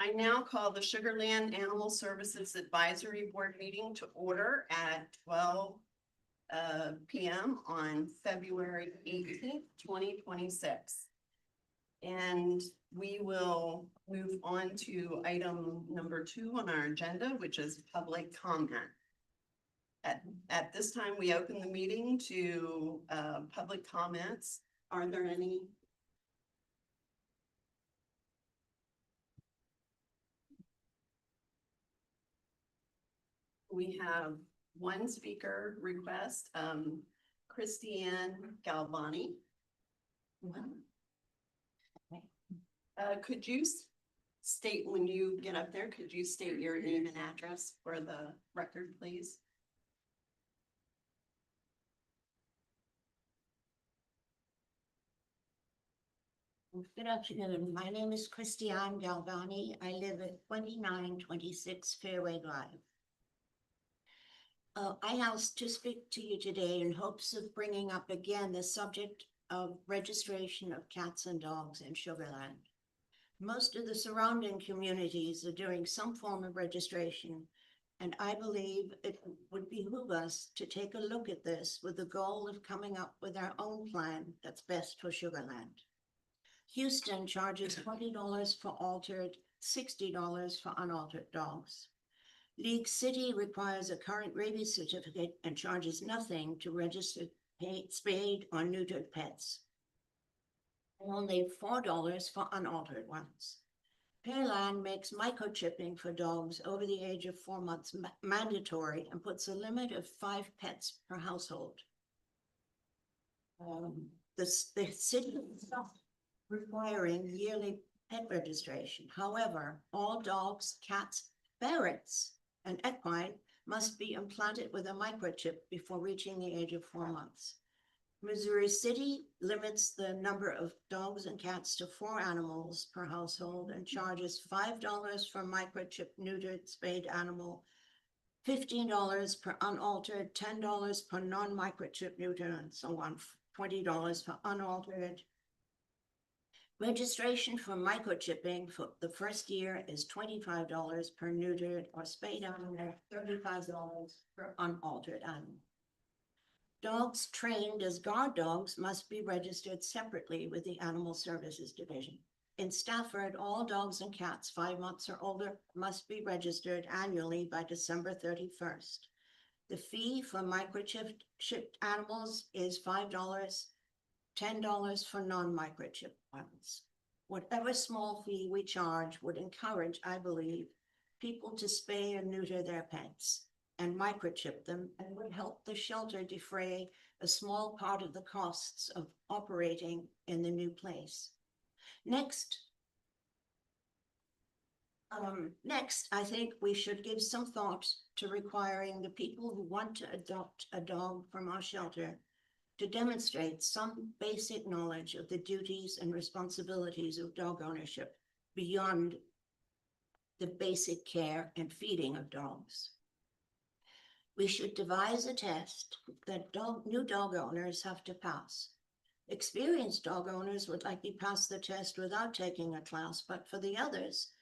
I now call the Sugarland Animal Services Advisory Board meeting to order at 12 p.m. on February 18th, 2026. And we will move on to item number 2 on our agenda, which is public comment. At this time, we open the meeting to public comments. Are there any? We have one speaker request, Christiane Galvani. Could you state, when you get up there, could you state your name and address for the record, please? Good afternoon. My name is Christiane Galvani. I live at 2926 Fairway Drive. I asked to speak to you today in hopes of bringing up again the subject of registration of cats and dogs in Sugarland. Most of the surrounding communities are doing some form of registration, and I believe it would behoove us to take a look at this with the goal of coming up with our own plan that's best for Sugarland. Houston charges $20 for altered, $60 for unaltered dogs. League City requires a current rabies certificate and charges nothing to register spayed or neutered pets. And only $4 for unaltered ones. Pearland makes microchipping for dogs over the age of 4 months mandatory and puts a limit of 5 pets per household. The city requiring yearly pet registration. However, all dogs, cats, ferrets, and equine must be implanted with a microchip before reaching the age of 4 months. Missouri City limits the number of dogs and cats to 4 animals per household and charges $5 for microchip neutered spayed animal, $15 per unaltered, $10 per non-microchip neuter, and so on, $20 for unaltered. Registration for microchipping for the first year is $25 per neutered or spayed animal, $35 per unaltered animal. Dogs trained as guard dogs must be registered separately with the Animal Services Division. In Stafford, all dogs and cats 5 months or older must be registered annually by December 31st. The fee for microchipped animals is $5, $10 for non-microchipped ones. Whatever small fee we charge would encourage, I believe, people to spay and neuter their pets and microchip them, and would help the shelter defray a small part of the costs of operating in the new place. Next, I think we should give some thought to requiring the people who want to adopt a dog from our shelter to demonstrate some basic knowledge of the duties and responsibilities of dog ownership beyond the basic care and feeding of dogs. We should devise a test that new dog owners have to pass. Experienced dog owners would likely pass the test without taking a class, but for the others,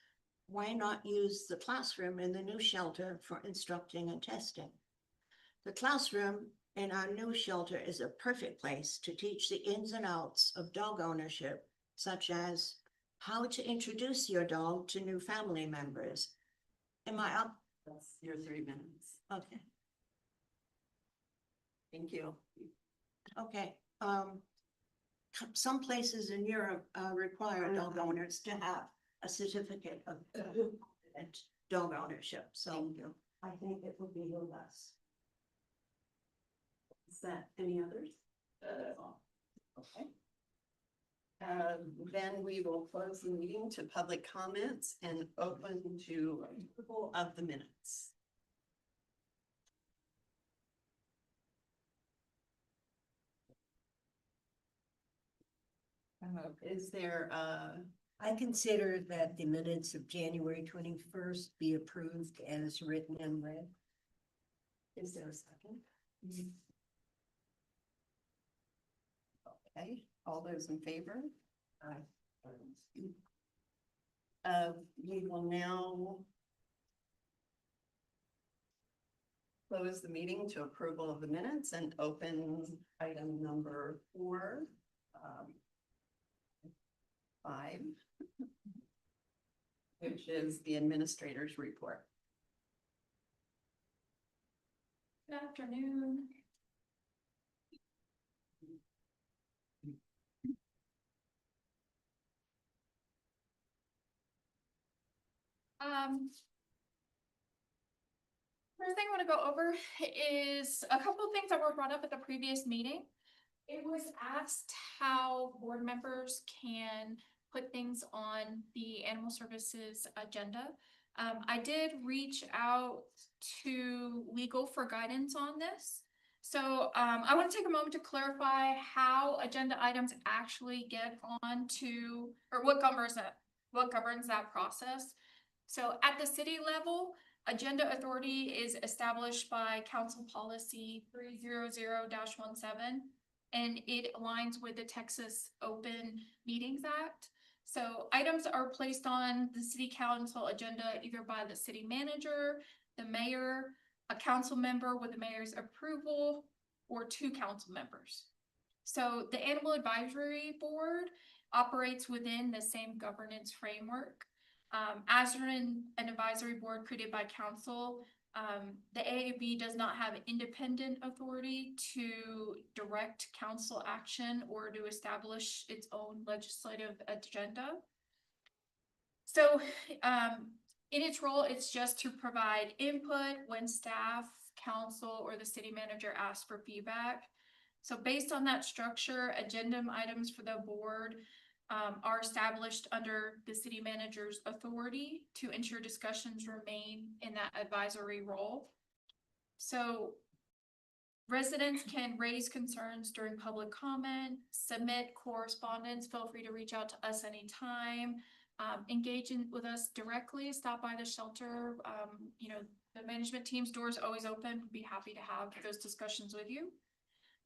why not use the classroom in the new shelter for instructing and testing? The classroom in our new shelter is a perfect place to teach the ins and outs of dog ownership, such as how to introduce your dog to new family members. Am I up? That's your 3 minutes. Okay. Thank you. Okay. Some places in Europe require dog owners to have a certificate of dog ownership. So I think it would be less. Is that any others? Okay. Then we will close the meeting to public comments and open to approval of the minutes. Is there I consider that the minutes of January 21st be approved as written and read. is there a second? Okay, all those in favor? Aye. We will now close the meeting to approval of the minutes and open item number 4, 5, which is the administrator's report. Good afternoon. First thing I want to go over is a couple of things that were brought up at the previous meeting. It was asked how board members can put things on the animal services agenda. I did reach out to legal for guidance on this. So I want to take a moment to clarify how agenda items actually get on to, or what governs that process. So at the city level, agenda authority is established by Council Policy 300-17, and it aligns with the Texas Open Meetings Act. So items are placed on the city council agenda either by the city manager, the mayor, a council member with the mayor's approval, or 2 council members. So the Animal Advisory Board operates within the same governance framework. As an advisory board created by council, the AAB does not have independent authority to direct council action or to establish its own legislative agenda. So in its role, it's just to provide input when staff, council, or the city manager asks for feedback. So based on that structure, agenda items for the board are established under the city manager's authority to ensure discussions remain in that advisory role. So residents can raise concerns during public comment, submit correspondence, feel free to reach out to us anytime, engage with us directly, stop by the shelter. You know, the management team's door is always open. We'd be happy to have those discussions with you.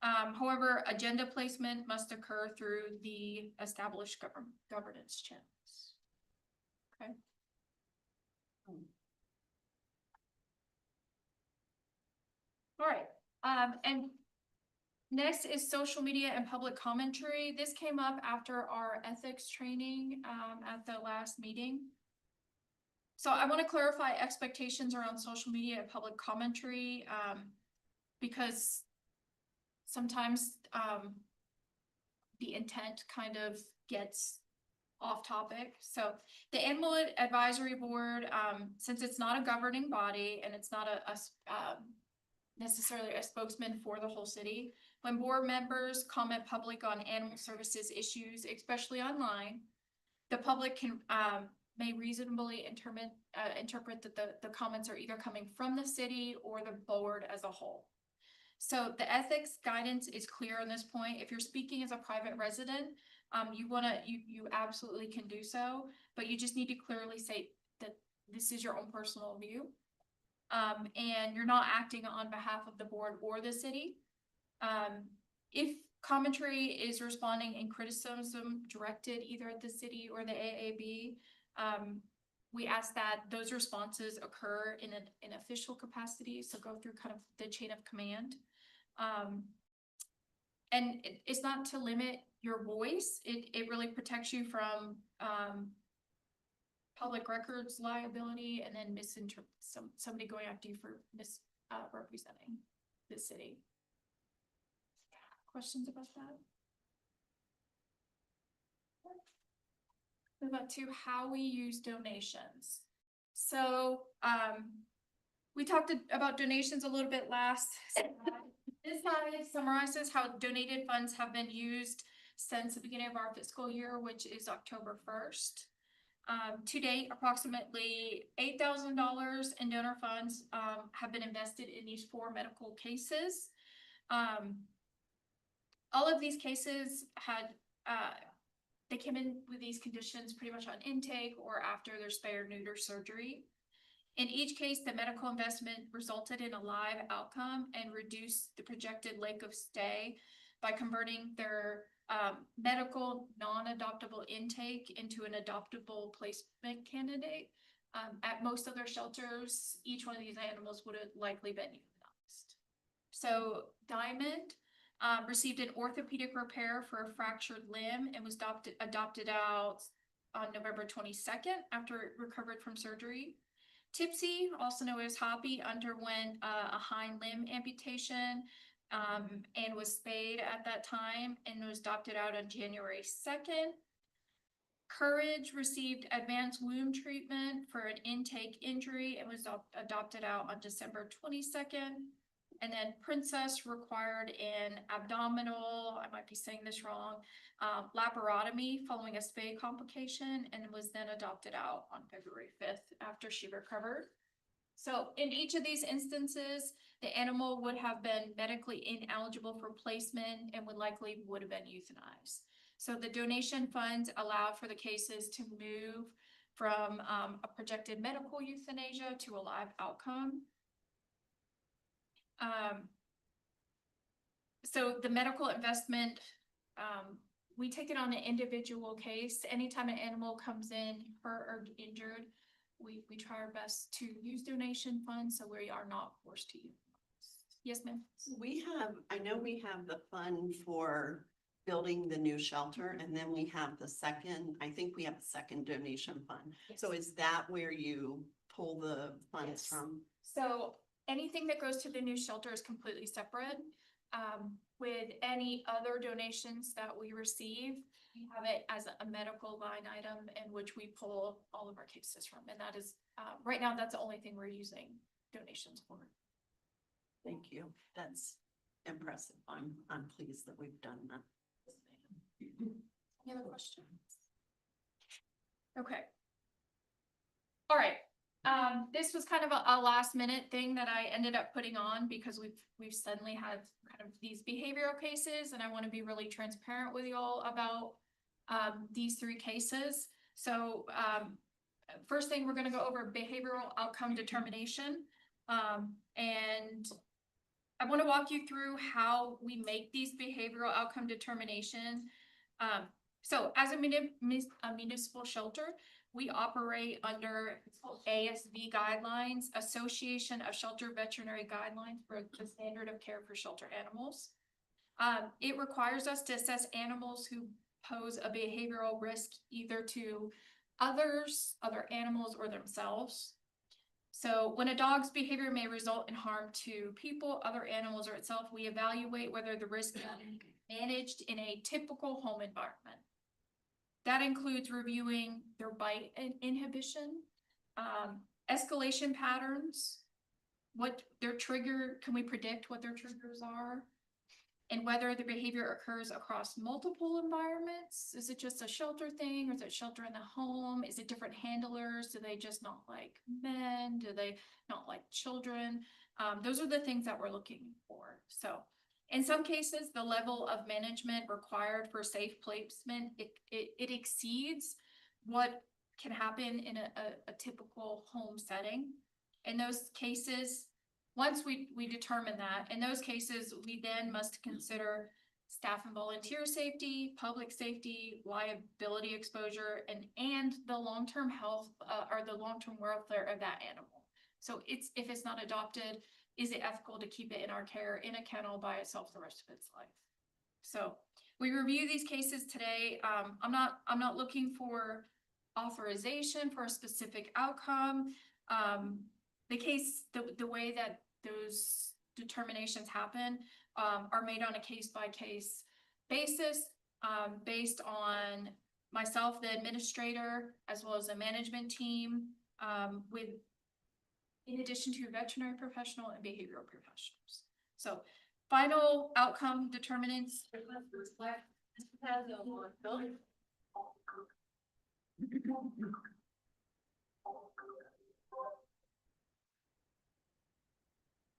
However, agenda placement must occur through the established governance channels. Okay. All right. And next is social media and public commentary. This came up after our ethics training at the last meeting. So I want to clarify expectations around social media and public commentary because sometimes the intent kind of gets off topic. So the Animal Advisory Board, since it's not a governing body and it's not necessarily a spokesman for the whole city, when board members comment public on animal services issues, especially online, the public can may reasonably interpret that the comments are either coming from the city or the board as a whole. So the ethics guidance is clear on this point. If you're speaking as a private resident, you absolutely can do so, but you just need to clearly say that this is your own personal view. And you're not acting on behalf of the board or the city. If commentary is responding in criticism directed either at the city or the AAB, we ask that those responses occur in an official capacity, so go through kind of the chain of command. And it's not to limit your voice, it really protects you from public records liability and then somebody going after you for misrepresenting the city. Questions about that? Move on to how we use donations. So we talked about donations a little bit last. This slide summarizes how donated funds have been used since the beginning of our fiscal year, which is October 1st. To date, approximately $8,000 in donor funds have been invested in these 4 medical cases. All of these cases had they came in with these conditions pretty much on intake or after their spay or neuter surgery. In each case, the medical investment resulted in a live outcome and reduced the projected length of stay by converting their medical non-adoptable intake into an adoptable placement candidate. At most other shelters, each one of these animals would have likely been euthanized. So Diamond received an orthopedic repair for a fractured limb and was adopted out on November 22nd after it recovered from surgery. Tipsy, also known as Hoppy, underwent a hind limb amputation and was spayed at that time and was adopted out on January 2nd. Courage received advanced wound treatment for an intake injury and was adopted out on December 22nd. And then Princess required an abdominal, I might be saying this wrong, laparotomy following a spay complication and was then adopted out on February 5th after she recovered. So in each of these instances, the animal would have been medically ineligible for placement and would have been euthanized. So the donation funds allowed for the cases to move from a projected medical euthanasia to a live outcome. So the medical investment, we take it on an individual case. Anytime an animal comes in hurt or injured, we try our best to use donation funds so we are not forced to use. Yes, ma'am. I know we have the fund for building the new shelter, and then we have I think we have a second donation fund. So is that where you pull the funds Yes. from? So anything that goes to the new shelter is completely separate. With any other donations that we receive, we have it as a medical line item in which we pull all of our cases from. And that is, right now, that's the only thing we're using donations for. Thank you. That's impressive. I'm pleased that we've done that. Any other questions? Okay. All right. This was kind of a last minute thing that I ended up putting on because we've suddenly had kind of these behavioral cases, and I want to be really transparent with you all about these three cases. So first thing, we're going to go over behavioral outcome determination. And I want to walk you through how we make these behavioral outcome determinations. So as a municipal shelter, we operate under ASV guidelines, Association of Shelter Veterinary Guidelines for the standard of care for shelter animals. It requires us to assess animals who pose a behavioral risk either to others, other animals, or themselves. So when a dog's behavior may result in harm to people, other animals, or itself, we evaluate whether the risk can be managed in a typical home environment. That includes reviewing their bite inhibition, escalation patterns, what their trigger, can we predict what their triggers are, and whether the behavior occurs across multiple environments. Is it just a shelter thing, or is it shelter in the home? Is it different handlers? Do they just not like men? Do they not like children? Those are the things that we're looking for. So in some cases, the level of management required for safe placement, it exceeds what can happen in a typical home setting. In those cases, once we determine that, in those cases, we then must consider staff and volunteer safety, public safety, liability exposure, and the long-term health or the long-term welfare of that animal. So if it's not adopted, is it ethical to keep it in our care in a kennel by itself the rest of its life? So we review these cases today. I'm not looking for authorization for a specific outcome. The way that those determinations happen are made on a case-by-case basis, based on myself, the administrator, as well as the management team, in addition to veterinary professional and behavioral professionals. So final outcome determinants.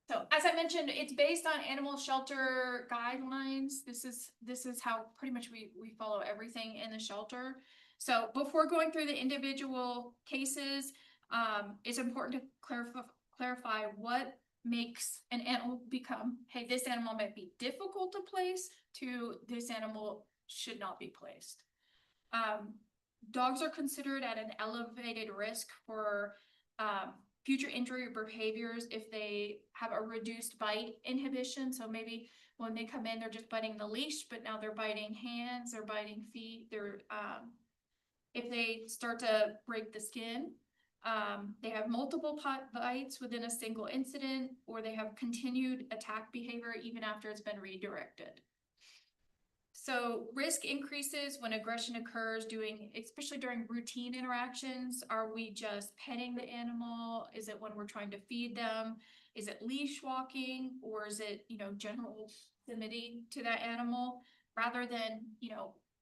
So as I mentioned, it's based on animal shelter guidelines. This is how pretty much we follow everything in the shelter. So before going through the individual cases, it's important to clarify what makes an animal become, hey, this animal might be difficult to place, to this animal should not be placed. Dogs are considered at an elevated risk for future injury or behaviors if they have a reduced bite inhibition. So maybe when they come in, they're just biting the leash, but now they're biting hands, they're biting feet, they're if they start to break the skin, they have multiple bites within a single incident, or they have continued attack behavior even after it's been redirected. So risk increases when aggression occurs especially during routine interactions. Are we just petting the animal? Is it when we're trying to feed them? Is it leash walking, or is it, general proximity to that animal, rather than,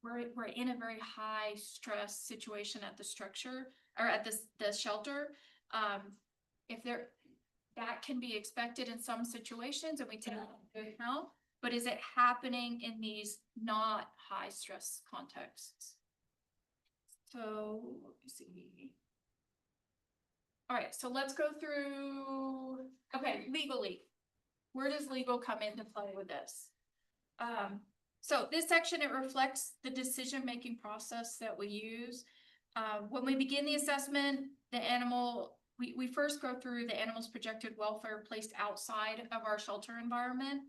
we're in a very high stress situation at the structure or at the shelter. That can be expected in some situations, and we take that into account. But is it happening in these not high stress contexts? So let me see. All right, so let's go through, okay, legally. Where does legal come into play with this? So this section, it reflects the decision-making process that we use. When we begin the assessment, the animal, we first go through the animal's projected welfare placed outside of our shelter environment.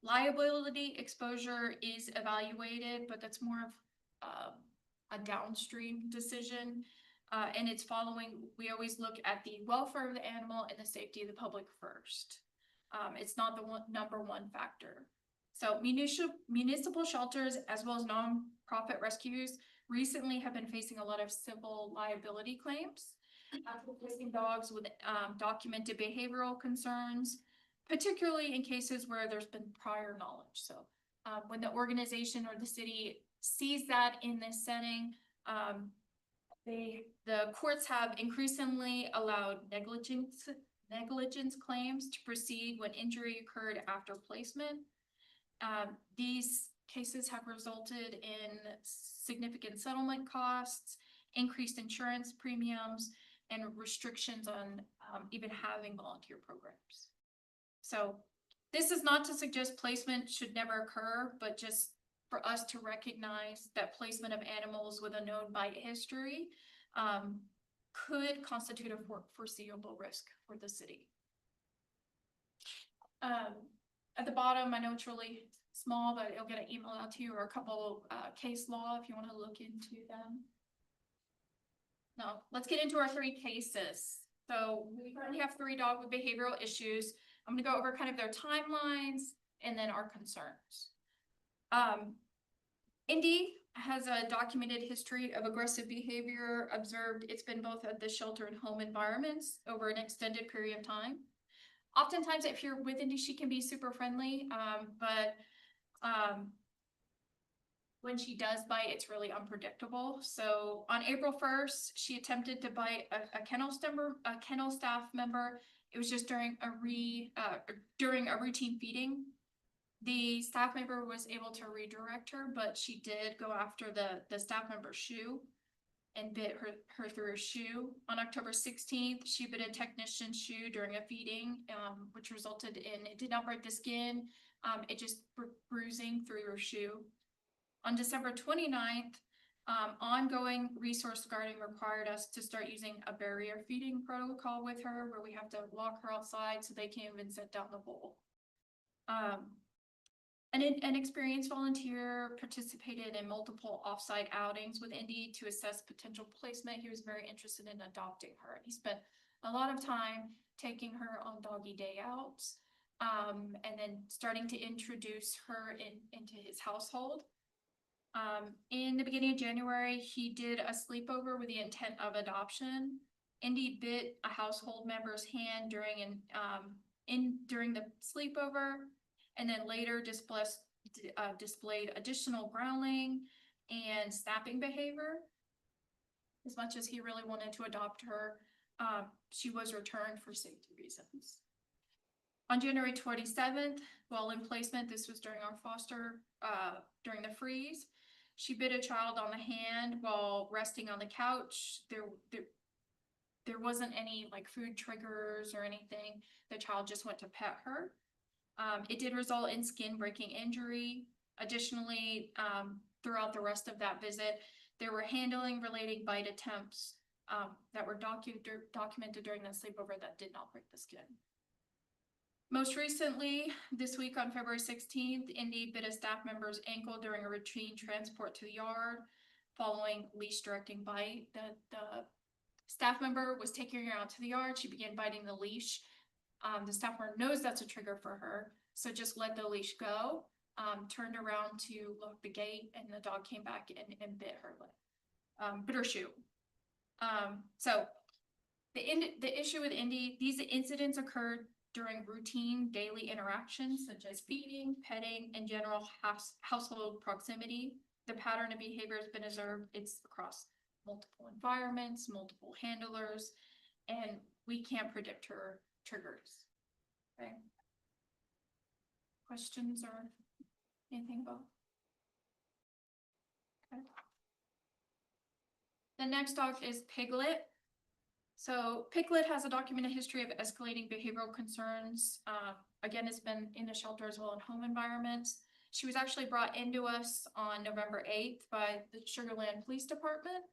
Liability exposure is evaluated, but that's more of a downstream decision. And it's we always look at the welfare of the animal and the safety of the public first. It's not the number one factor. So municipal shelters, as well as nonprofit rescues, recently have been facing a lot of civil liability claims after placing dogs with documented behavioral concerns, particularly in cases where there's been prior knowledge. So when the organization or the city sees that in this setting, the courts have increasingly allowed negligence claims to proceed when injury occurred after placement. These cases have resulted in significant settlement costs, increased insurance premiums, and restrictions on even having volunteer programs. So this is not to suggest placement should never occur, but just for us to recognize that placement of animals with a known bite history could constitute a foreseeable risk for the city. At the bottom, I know it's really small, but it'll get an email out to you, or a couple case law if you want to look into them. Now, let's get into our 3 cases. So we currently have 3 dogs with behavioral issues. I'm going to go over kind of their timelines and then our concerns. Indy has a documented history of aggressive behavior observed. It's been both at the shelter and home environments over an extended period of time. Oftentimes, if you're with Indy, she can be super friendly, but when she does bite, it's really unpredictable. So on April 1st, she attempted to bite a kennel staff member. It was just during a routine feeding. The staff member was able to redirect her, but she did go after the staff member's shoe and bit her through her shoe. On October 16th, she bit a technician's shoe during a feeding, which resulted in, it did not break the skin, it just bruising through her shoe. On December 29th, ongoing resource guarding required us to start using a barrier feeding protocol with her, where we have to lock her outside so they can't even set down the bowl. An experienced volunteer participated in multiple offsite outings with Indy to assess potential placement. He was very interested in adopting her. He spent a lot of time taking her on doggy day outs, and then starting to introduce her into his household. In the beginning of January, he did a sleepover with the intent of adoption. Indy bit a household member's hand during the sleepover, and then later displayed additional growling and snapping behavior. As much as he really wanted to adopt her, she was returned for safety reasons. On January 27th, while in placement, this was during our foster, during the freeze, she bit a child on the hand while resting on the couch. There wasn't any like food triggers or anything. The child just went to pet her. It did result in skin breaking injury. Additionally, throughout the rest of that visit, there were handling relating bite attempts that were documented during the sleepover that did not break the skin. Most recently, this week on February 16th, Indy bit a staff member's ankle during a routine transport to the yard following leash directing bite. The staff member was taking her out to the yard. She began biting the leash. The staff member knows that's a trigger for her, so just let the leash go, turned around to lock the gate, and the dog came back and bit her leg, bit her shoe. So the issue with Indy, these incidents occurred during routine daily interactions such as feeding, petting, and general household proximity. The pattern of behavior has been observed. It's across multiple environments, multiple handlers, and we can't predict her triggers. Okay. Questions or anything about? Okay. The next dog is Piglet. So Piglet has a documented history of escalating behavioral concerns. Again, it's been in the shelter as well in home environments. She was actually brought into us on November 8th by the Sugar Land Police Department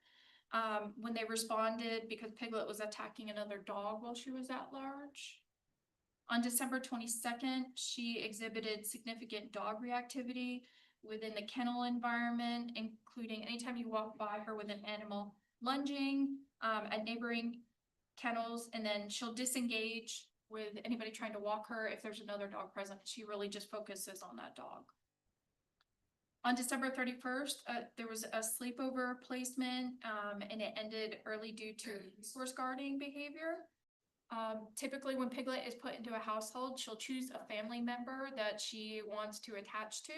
when they responded because Piglet was attacking another dog while she was at large. On December 22nd, she exhibited significant dog reactivity within the kennel environment, including anytime you walk by her with an animal lunging at neighboring kennels, and then she'll disengage with anybody trying to walk her if there's another dog present. She really just focuses on that dog. On December 31st, there was a sleepover placement and it ended early due to resource guarding behavior. Typically when Piglet is put into a household, she'll choose a family member that she wants to attach to,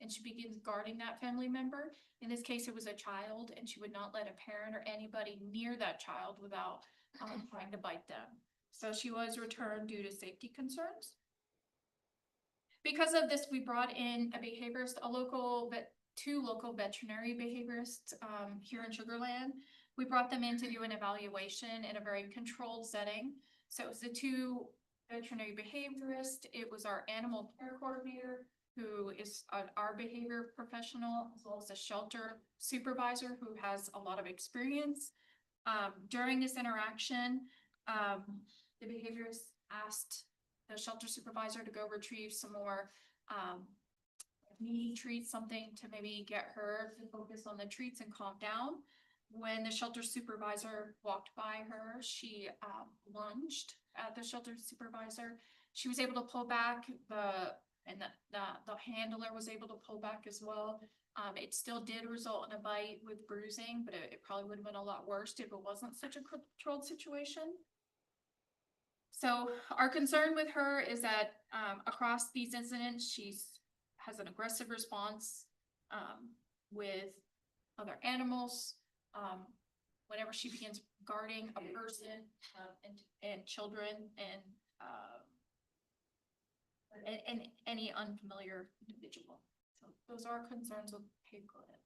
and she begins guarding that family member. In this case, it was a child, and she would not let a parent or anybody near that child without trying to bite them. So she was returned due to safety concerns. Because of this, we brought in a behaviorist, two local veterinary behaviorists here in Sugar Land. We brought them in to do an evaluation in a very controlled setting. So it was the two veterinary behaviorists. It was our animal care coordinator, who is our behavior professional, as well as a shelter supervisor who has a lot of experience. During this interaction, the behaviorist asked the shelter supervisor to go retrieve some more meat treats, something to maybe get her to focus on the treats and calm down. When the shelter supervisor walked by her, she lunged at the shelter supervisor. She was able to pull back, the handler was able to pull back as well. It still did result in a bite with bruising, but it probably would have been a lot worse if it wasn't such a controlled situation. So our concern with her is that across these incidents, she has an aggressive response with other animals. Whenever she begins guarding a person and children and any unfamiliar individual. So those are our concerns with Piglet.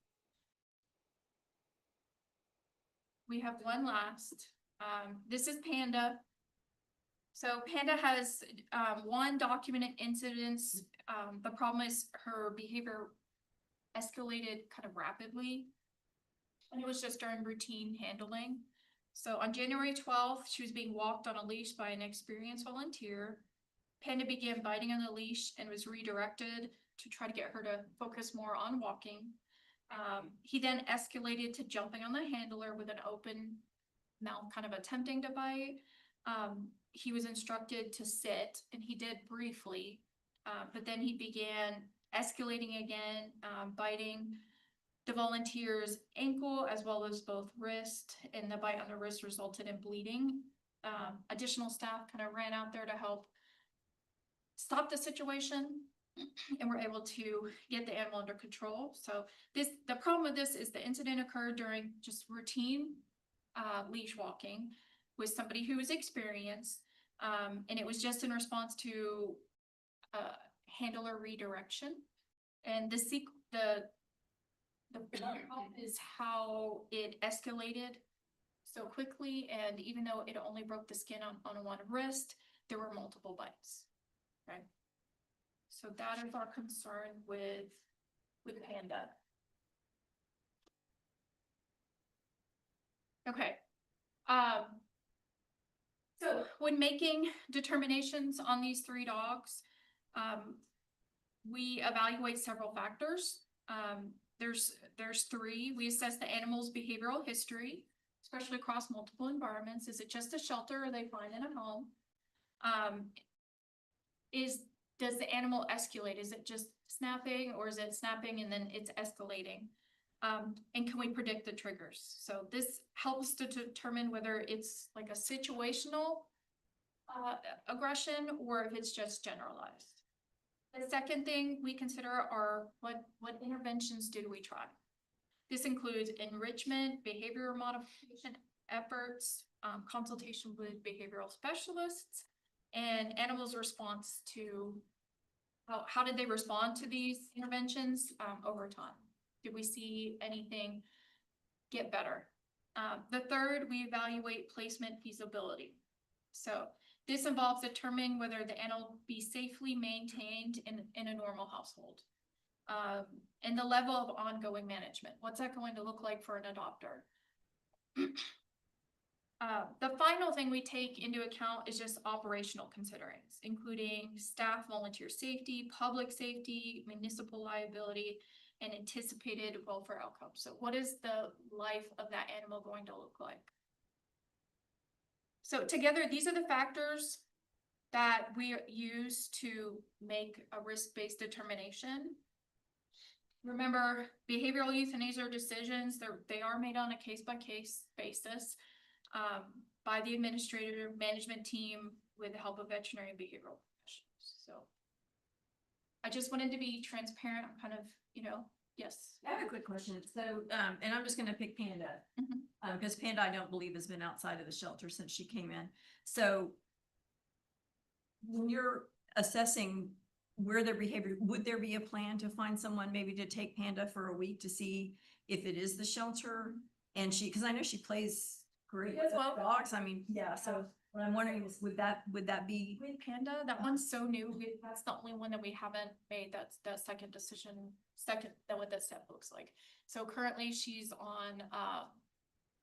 We have one last. This is Panda. So Panda has one documented incidence. The problem is her behavior escalated kind of rapidly. And it was just during routine handling. So on January 12th, she was being walked on a leash by an experienced volunteer. Panda began biting on the leash and was redirected to try to get her to focus more on walking. He then escalated to jumping on the handler with an open mouth, kind of attempting to bite. He was instructed to sit, and he did briefly, but then he began escalating again, biting the volunteer's ankle as well as both wrist, and the bite on the wrist resulted in bleeding. Additional staff kind of ran out there to help stop the situation and were able to get the animal under control. So the problem with this is the incident occurred during just routine leash walking with somebody who was experienced, and it was just in response to handler redirection. And the problem is how it escalated so quickly, and even though it only broke the skin on one wrist, there were multiple bites. Okay, so that is our concern with with Panda. Okay. So when making determinations on these 3 dogs, we evaluate several factors. There's 3. We assess the animal's behavioral history, especially across multiple environments. Is it just a shelter or are they fine in a home? Does the animal escalate? Is it just snapping or is it snapping and then it's escalating? And can we predict the triggers? So this helps to determine whether it's like a situational aggression or if it's just generalized. The second thing we consider are what interventions did we try? This includes enrichment, behavior modification efforts, consultation with behavioral specialists, and animals' response to how did they respond to these interventions over time? Did we see anything get better? The third, we evaluate placement feasibility. So this involves determining whether the animal be safely maintained in a normal household. And the level of ongoing management. What's that going to look like for an adopter? The final thing we take into account is just operational considerations, including staff volunteer safety, public safety, municipal liability, and anticipated welfare outcomes. So what is the life of that animal going to look like? So together, these are the factors that we use to make a risk-based determination. Remember, behavioral euthanasia decisions, they are made on a case-by-case basis by the administrative management team with the help of veterinary and behavioral professionals. So I just wanted to be transparent, kind of, yes. I have a quick question. So, and I'm just gonna pick Panda. Mhm. Because Panda, I don't believe has been outside of the shelter since she came in. So when you're assessing where their behavior, would there be a plan to find someone maybe to take Panda for a week to see if it is the shelter? And because I know she plays great Yes, with well- dogs. I mean, yeah, so what I'm wondering is, would that be? With Panda, that one's so new. That's the only one that we haven't made. That's the second decision, that what that step looks like. So currently she's on,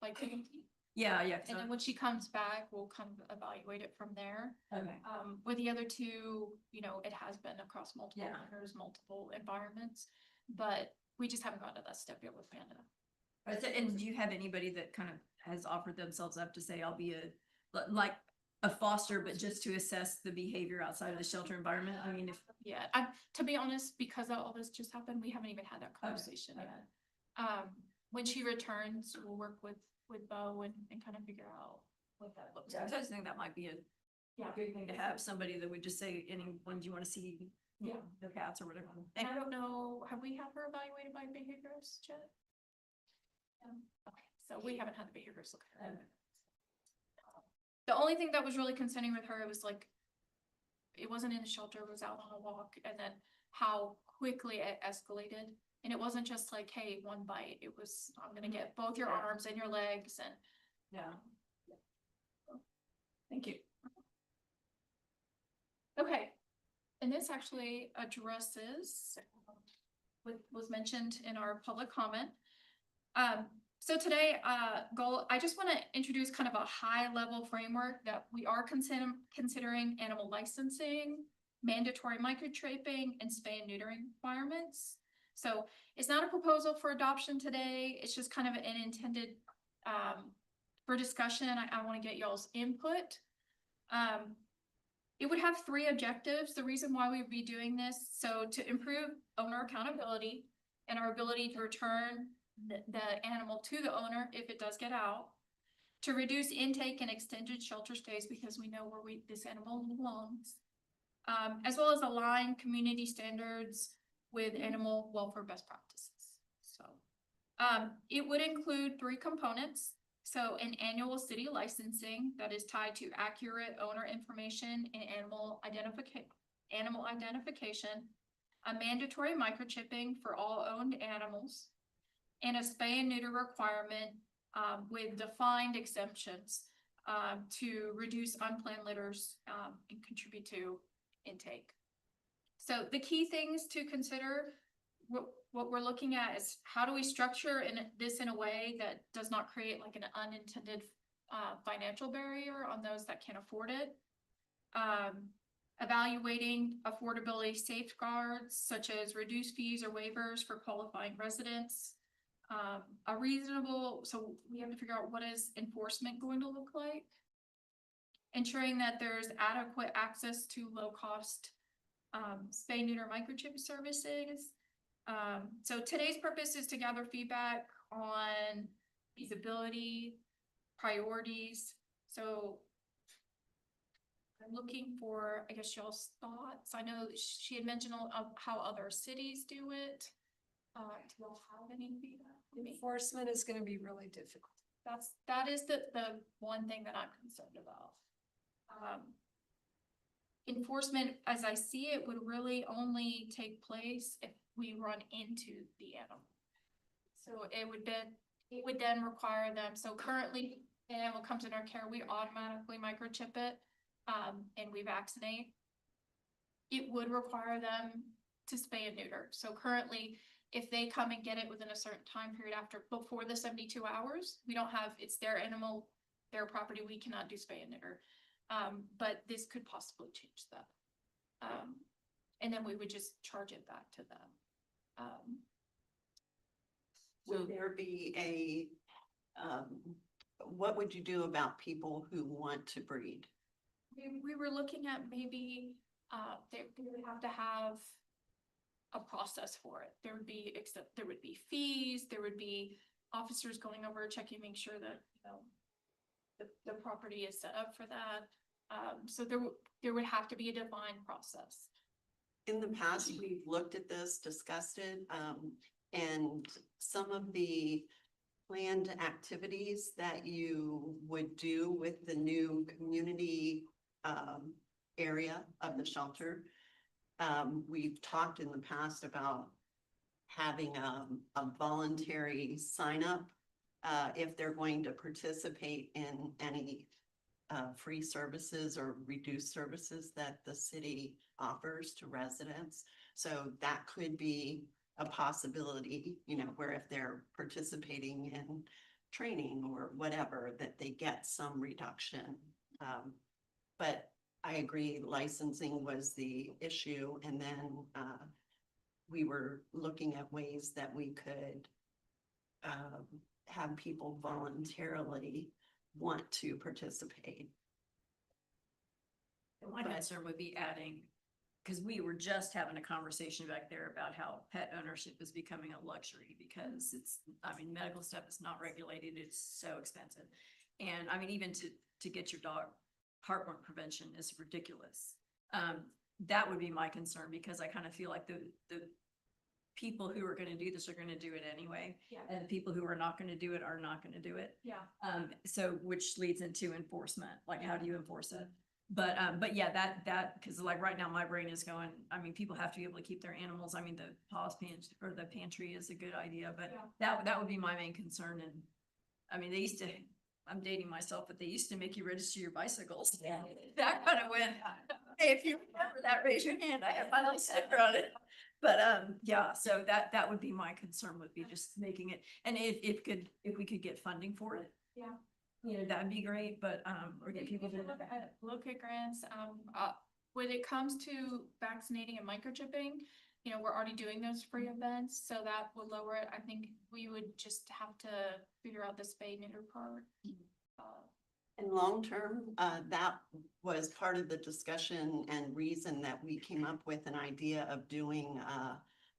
like, Yeah, yeah. and then when she comes back, we'll kind of evaluate it from there. Okay. With the other 2, it has been across multiple Yeah. owners, multiple environments, but we just haven't gotten to that step yet with Panda. And do you have anybody that kind of has offered themselves up to say, I'll be like a foster, but just to assess the behavior outside of the shelter environment? I mean, if. Yeah, to be honest, because all this just happened, we haven't even had that conversation yet. When she returns, we'll work with Bo and kind of figure out what that looks I like. just think that might be a good thing to have somebody that would just say, anyone, do you want to see, the cats or whatever? And I don't know, have we had her evaluated by behaviorist yet? Okay, so we haven't had the behaviorist look at her. The only thing that was really concerning with her, it was like, it wasn't in the shelter, it was out on a walk, and then how quickly it escalated. And it wasn't just like, hey, one bite, it was, I'm gonna get both your arms and your legs and. Yeah. Thank you. Okay, and this actually addresses what was mentioned in our public comment. So today, I just want to introduce kind of a high level framework that we are considering animal licensing, mandatory microchipping, and spay and neutering requirements. So it's not a proposal for adoption today. It's just kind of an intended for discussion. I want to get y'all's input. It would have 3 objectives. The reason why we would be doing this, so to improve owner accountability and our ability to return the animal to the owner if it does get out, to reduce intake and extended shelter stays because we know where this animal belongs, as well as align community standards with animal welfare best practices. So it would include 3 components. So an annual city licensing that is tied to accurate owner information and animal identification, a mandatory microchipping for all owned animals, and a spay and neuter requirement with defined exemptions to reduce unplanned litters and contribute to intake. So the key things to consider what we're looking at is how do we structure this in a way that does not create like an unintended financial barrier on those that can't afford it. Evaluating affordability safeguards such as reduced fees or waivers for qualifying residents. So we have to figure out what is enforcement going to look like. Ensuring that there's adequate access to low cost spay neuter microchip services. So today's purpose is to gather feedback on feasibility, priorities. So I'm looking for, I guess, y'all's thoughts. I know she had mentioned of how other cities do it. Do y'all have any feedback? Enforcement is gonna be really difficult. That is the one thing that I'm concerned about. Enforcement, as I see it, would really only take place if we run into the animal. So it would then require them, so currently, an animal comes in our care, we automatically microchip it, and we vaccinate. It would require them to spay and neuter. So currently, if they come and get it within a certain time period before the 72 hours, we don't have, it's their animal, their property, we cannot do spay and neuter. But this could possibly change that. And then we would just charge it back to them. Will there be what would you do about people who want to breed? We were looking at maybe, they would have to have a process for it. There would be fees, there would be officers going over, checking, make sure that, the property is set up for that. So there would have to be a defined process. In the past, we've looked at this, discussed it, and some of the planned activities that you would do with the new community area of the shelter. We've talked in the past about having a voluntary sign up if they're going to participate in any free services or reduced services that the city offers to residents. So that could be a possibility, where if they're participating in training or whatever, that they get some reduction. But I agree, licensing was the issue. And then we were looking at ways that we could have people voluntarily want to participate. My concern would be adding, because we were just having a conversation back there about how pet ownership is becoming a luxury because medical stuff is not regulated. It's so expensive. And even to get your dog heartworm prevention is ridiculous. That would be my concern because I kind of feel like the people who are going to do this are going to do it anyway. Yeah. And the people who are not going to do it are not going to do it. Yeah. So which leads into enforcement, like how do you enforce it? But yeah, that, because like right now my brain is going, people have to be able to keep their animals. The paws pantry or the pantry is a good idea, but that would be my main concern. And they used to, I'm dating myself, but they used to make you register your bicycles. Yeah. That kind of went, hey, if you remember that, raise your hand. I have my little sticker on it. But yeah, so that would be my concern, would be just making it, and if we could get funding for it. Yeah. That'd be great, but or get people to look at grants. When it comes to vaccinating and microchipping, we're already doing those free events, so that would lower it. I think we would just have to figure out the spay neuter part. And long-term, that was part of the discussion and reason that we came up with an idea of doing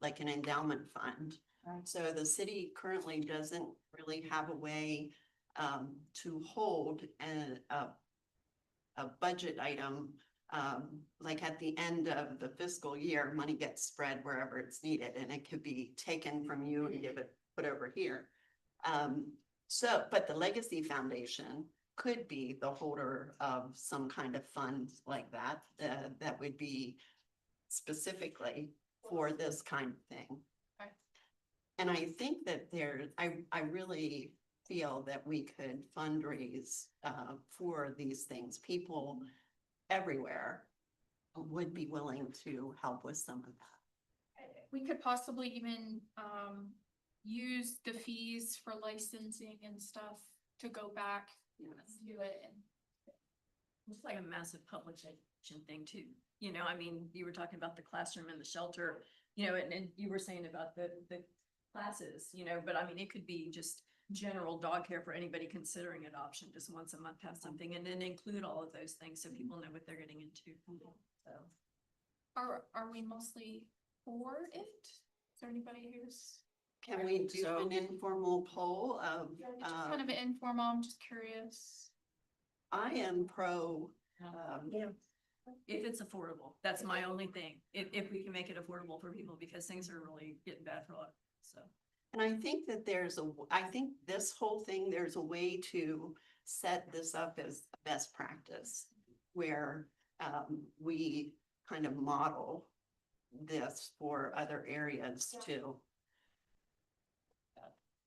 like an endowment fund. Right. So the city currently doesn't really have a way to hold a budget item. Like at the end of the fiscal year, money gets spread wherever it's needed, and it could be taken from you and put over here. But the Legacy Foundation could be the holder of some kind of fund like that, that would be specifically for this kind of thing. Right. And I think that I really feel that we could fundraise for these things. People everywhere would be willing to help with some of that. we could possibly even, use the fees for licensing and stuff to go back and do it and. It's like a massive public education thing too. You know, I mean, you were talking about the classroom and the shelter, you know, and you were saying about the classes, you know, but I mean, it could be just general dog care for anybody considering adoption, just once a month have something and then include all of those things so people know what they're getting into. So. Are we mostly for it? Is there anybody who's? Can we do So- an informal poll of, Just kind of an informal, I'm just curious. I am pro, Yeah. If it's affordable, that's my only thing. If we can make it affordable for people, because things are really getting bad for a lot, so. and I think that I think this whole thing, there's a way to set this up as best practice. Where, we kind of model this for other areas too.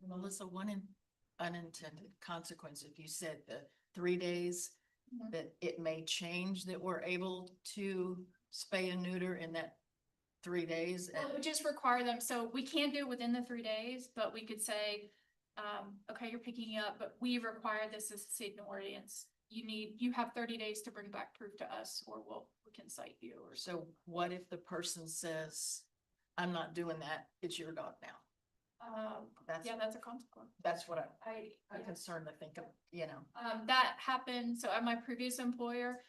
Melissa, unintended consequence, if you said the 3 days, Mhm. that it may change that we're able to spay and neuter in that 3 days. Well, it would just require them, so we can't do it within the 3 days, but we could say, okay, you're picking it up, but we require this as a state ordinance. You have 30 days to bring back proof to us, or we can cite you, or so. So what if the person says, I'm not doing that, it's your dog now? That's, Yeah, that's a consequence. that's what I'm Yeah. concerned to think of, you know. That happened, so at my previous employer,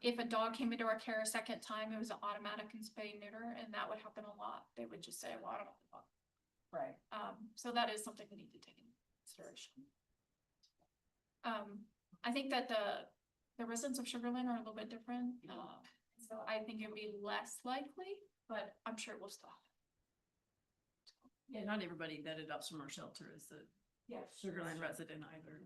if a dog came into our care a second time, it was an automatic and spay and neuter, and that would happen a lot. They would just say, well, I don't want the dog. Right. So that is something we need to take into consideration. I think that the residents of Sugar Land are a little bit different, so I think it'd be less likely, but I'm sure we'll still. Yeah, not everybody that adopts from our shelter is a Yeah. Sugarland resident either.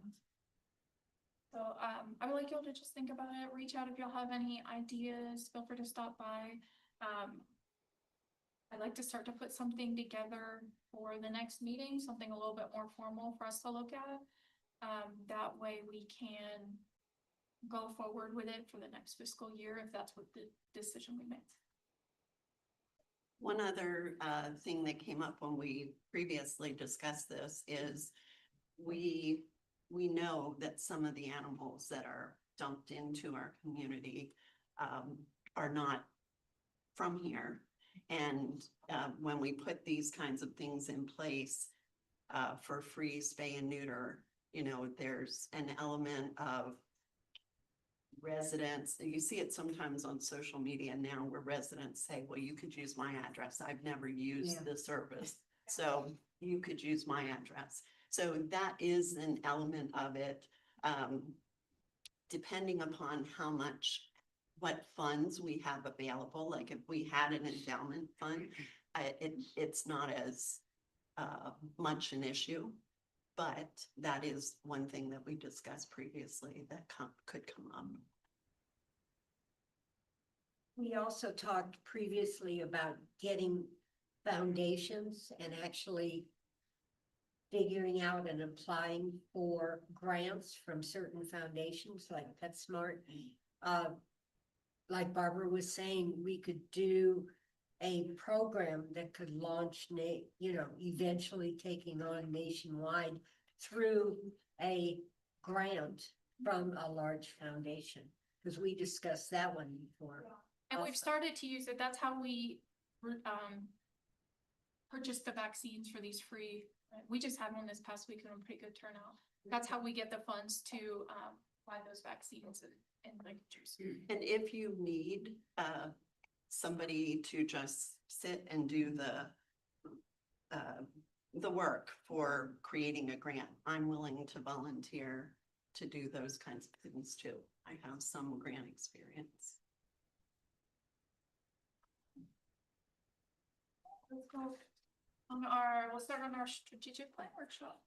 So, I would like y'all to just think about it, reach out if y'all have any ideas, feel free to stop by. I'd like to start to put something together for the next meeting, something a little bit more formal for us to look at. That way we can go forward with it for the next fiscal year, if that's what the decision we make. One other thing that came up when we previously discussed this is we know that some of the animals that are dumped into our community are not from here. And when we put these kinds of things in place for free spay and neuter, you know, there's an element of residents, you see it sometimes on social media now where residents say, well, you could use my address. I've never used Yeah. the service. So you could use my address. So that is an element of it. Depending upon what funds we have available, like if we had an endowment fund, it's not as much an issue. But that is one thing that we discussed previously that could come up. We also talked previously about getting foundations and actually figuring out and applying for grants from certain foundations like PetSmart. Like Barbara was saying, we could do a program that could launch, eventually taking on nationwide through a grant from a large foundation, because we discussed that one before. And we've Also. started to use it, that's how we, purchased the vaccines for these free, we just had one this past week and a pretty good turnout. That's how we get the funds to, buy those vaccines and ligatures. And if you need somebody to just sit and do the work for creating a grant, I'm willing to volunteer to do those kinds of things too. I have some grant experience. Let's go we'll start on our strategic plan workshop.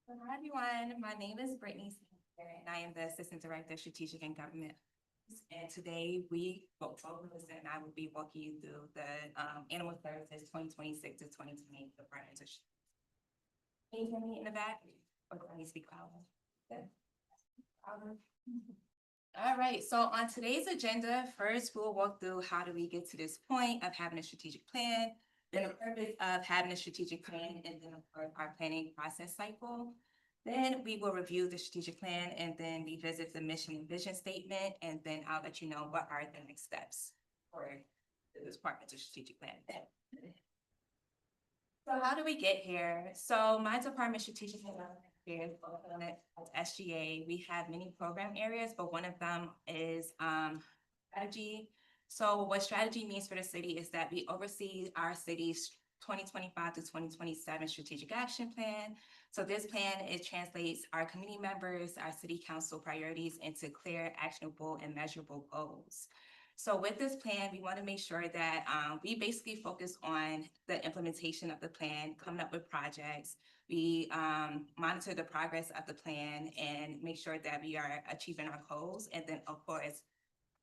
Hi everyone, my name is Brittany Sinclair, and I am the Assistant Director of Strategic and Government. And today both Melissa and I will be walking you through the Animal Services 2026 to 2028 presentation. Can you hear me in the back? Or do I need to speak louder? Good. Louder. All right, so on today's agenda, first we'll walk through how do we get to this point of having a strategic plan, then the purpose of having a strategic plan, and then of course our planning process cycle. Then we will review the strategic plan and then revisit the mission and vision statement, and then I'll let you know what are the next steps for this part of the strategic plan. So how do we get here? So my department strategic development is SGA. We have many program areas, but one of them is strategy. So what strategy means for the city is that we oversee our city's 2025 to 2027 strategic action plan. So this plan, it translates our committee members, our city council priorities into clear, actionable, and measurable goals. So with this plan, we want to make sure that we basically focus on the implementation of the plan, coming up with projects. We monitor the progress of the plan and make sure that we are achieving our goals. And then, of course,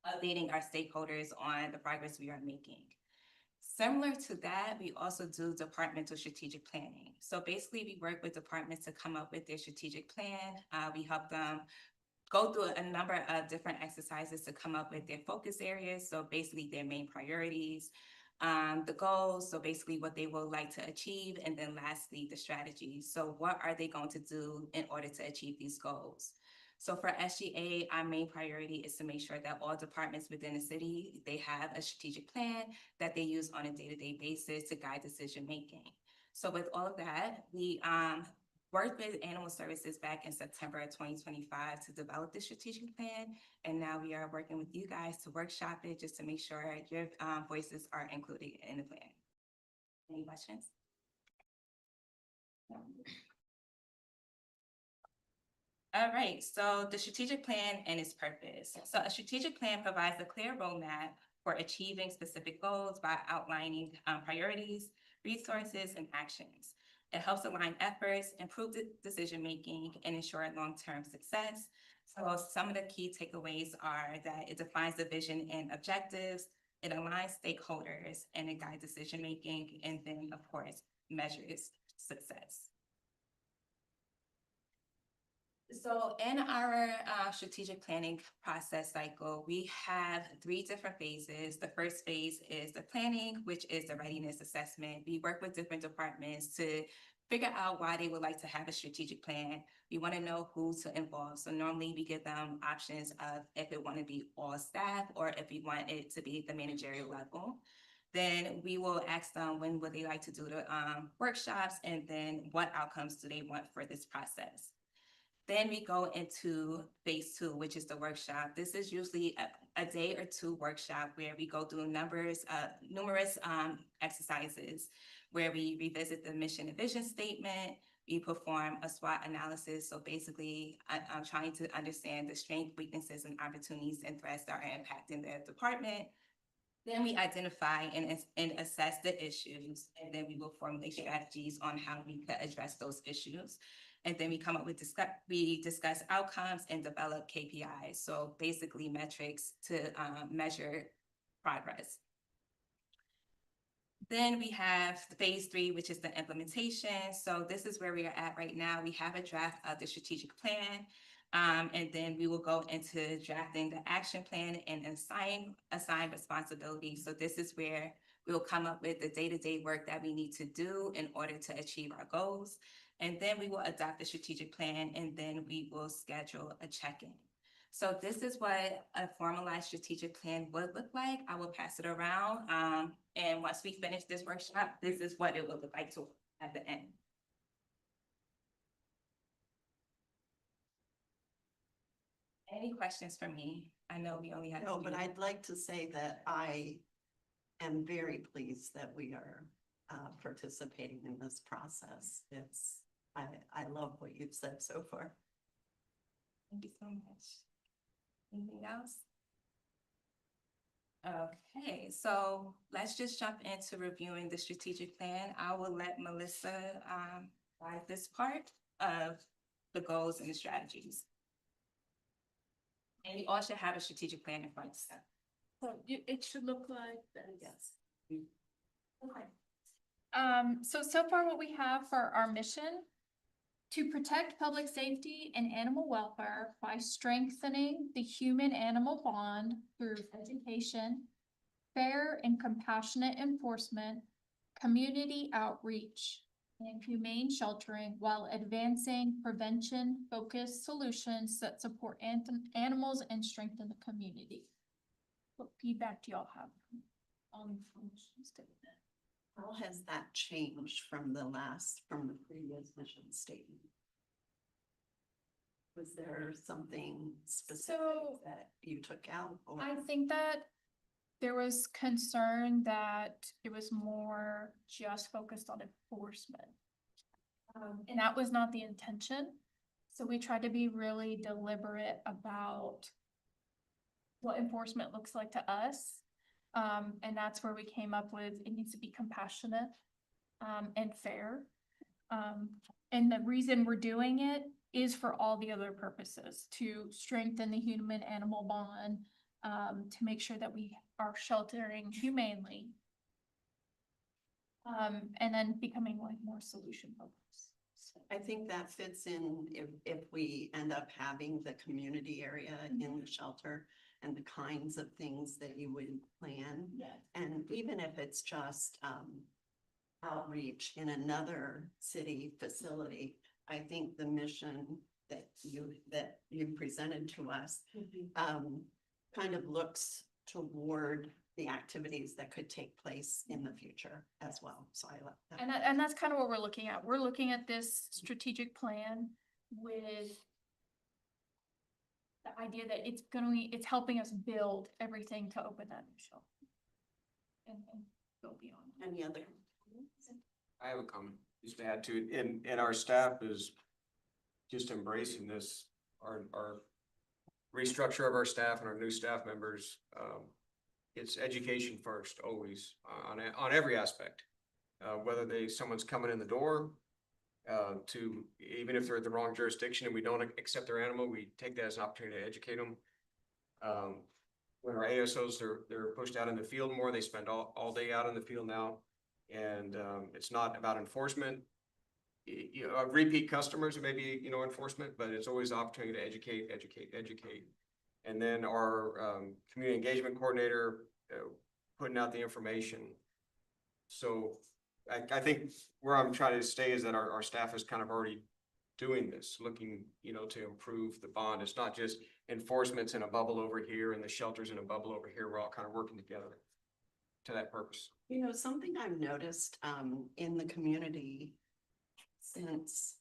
updating our stakeholders on the progress we are making. Similar to that, we also do departmental strategic planning. So basically, we work with departments to come up with their strategic plan. We help them go through a number of different exercises to come up with their focus areas. So basically their main priorities, the goals, so basically what they would like to achieve, and then lastly, the strategies. So what are they going to do in order to achieve these goals? So for SGA, our main priority is to make sure that all departments within the city, they have a strategic plan that they use on a day-to-day basis to guide decision-making. So with all of that, we worked with Animal Services back in September of 2025 to develop the strategic plan. And now we are working with you guys to workshop it just to make sure your voices are included in the plan. Any questions? All right, so the strategic plan and its purpose. So a strategic plan provides a clear roadmap for achieving specific goals by outlining priorities, resources, and actions. It helps align efforts, improve the decision-making, and ensure long-term success. So some of the key takeaways are that it defines the vision and objectives, it aligns stakeholders, and it guides decision-making, and then, of course, measures success. So in our strategic planning process cycle, we have 3 different phases. The first phase is the planning, which is the readiness assessment. We work with different departments to figure out why they would like to have a strategic plan. We want to know who to involve. So normally we give them options of if it want to be all staff or if we want it to be the managerial level. Then we will ask them when would they like to do the workshops, and then what outcomes do they want for this process. Then we go into phase 2, which is the workshop. This is usually a day or 2 workshop where we go through numerous exercises where we revisit the mission and vision statement. We perform a SWOT analysis. So basically, I'm trying to understand the strengths, weaknesses, and opportunities and threats that are impacting the department. Then we identify and assess the issues, and then we will formulate strategies on how we could address those issues. And then we come up with we discuss outcomes and develop KPIs. So basically metrics to measure progress. Then we have phase 3, which is the implementation. So this is where we are at right now. We have a draft of the strategic plan. And then we will go into drafting the action plan and assign responsibilities. So this is where we will come up with the day-to-day work that we need to do in order to achieve our goals. And then we will adopt the strategic plan, and then we will schedule a check-in. So this is what a formalized strategic plan would look like. I will pass it around. And once we finish this workshop, this is what it will look like at the end. Any questions for me? I know we only have. No, but I'd like to say that I am very pleased that we are participating in this process. I love what you've said so far. Thank you so much. Anything else? Okay, so let's just jump into reviewing the strategic plan. I will let Melissa guide this part of the goals and the strategies. And you all should have a strategic plan in front of you. So it should look like this. Yes. Okay. So far what we have for our mission To protect public safety and animal welfare by strengthening the human-animal bond through education, fair and compassionate enforcement, community outreach, and humane sheltering while advancing prevention-focused solutions that support animals and strengthen the community. What feedback do y'all have on the mission statement? How has that changed from the previous mission statement? Was there something specific So- that you took out? Or I think that there was concern that it was more just focused on enforcement. And that was not the intention. So we tried to be really deliberate about what enforcement looks like to us. And that's where we came up with, it needs to be compassionate, and fair. And the reason we're doing it is for all the other purposes, to strengthen the human-animal bond, to make sure that we are sheltering humanely. And then becoming like more solution focused. I think that fits in if we end up having the community area in the shelter and the kinds of things that you would plan. And even if it's just outreach in another city facility, I think the mission that you presented to us kind of looks toward the activities that could take place in the future as well. So I love that. And that's kind of what we're looking at. We're looking at this strategic plan with the idea that it's helping us build everything to open that new shelter. And go beyond. Any other? I have a comment just to add to it, and our staff is just embracing this, our restructure of our staff and our new staff members. It's education first, always, on every aspect. Whether someone's coming in the door, to, even if they're at the wrong jurisdiction and we don't accept their animal, we take that as an opportunity to educate them. When our ASOs, they're pushed out in the field more, they spend all day out in the field now. And it's not about enforcement. Repeat customers, it may be, enforcement, but it's always the opportunity to educate. And then our community engagement coordinator putting out the information. So I think where I'm trying to stay is that our staff is kind of already doing this, looking, to improve the bond. It's not just enforcement's in a bubble over here and the shelter's in a bubble over here. We're all kind of working together to that purpose. Something I've noticed in the community since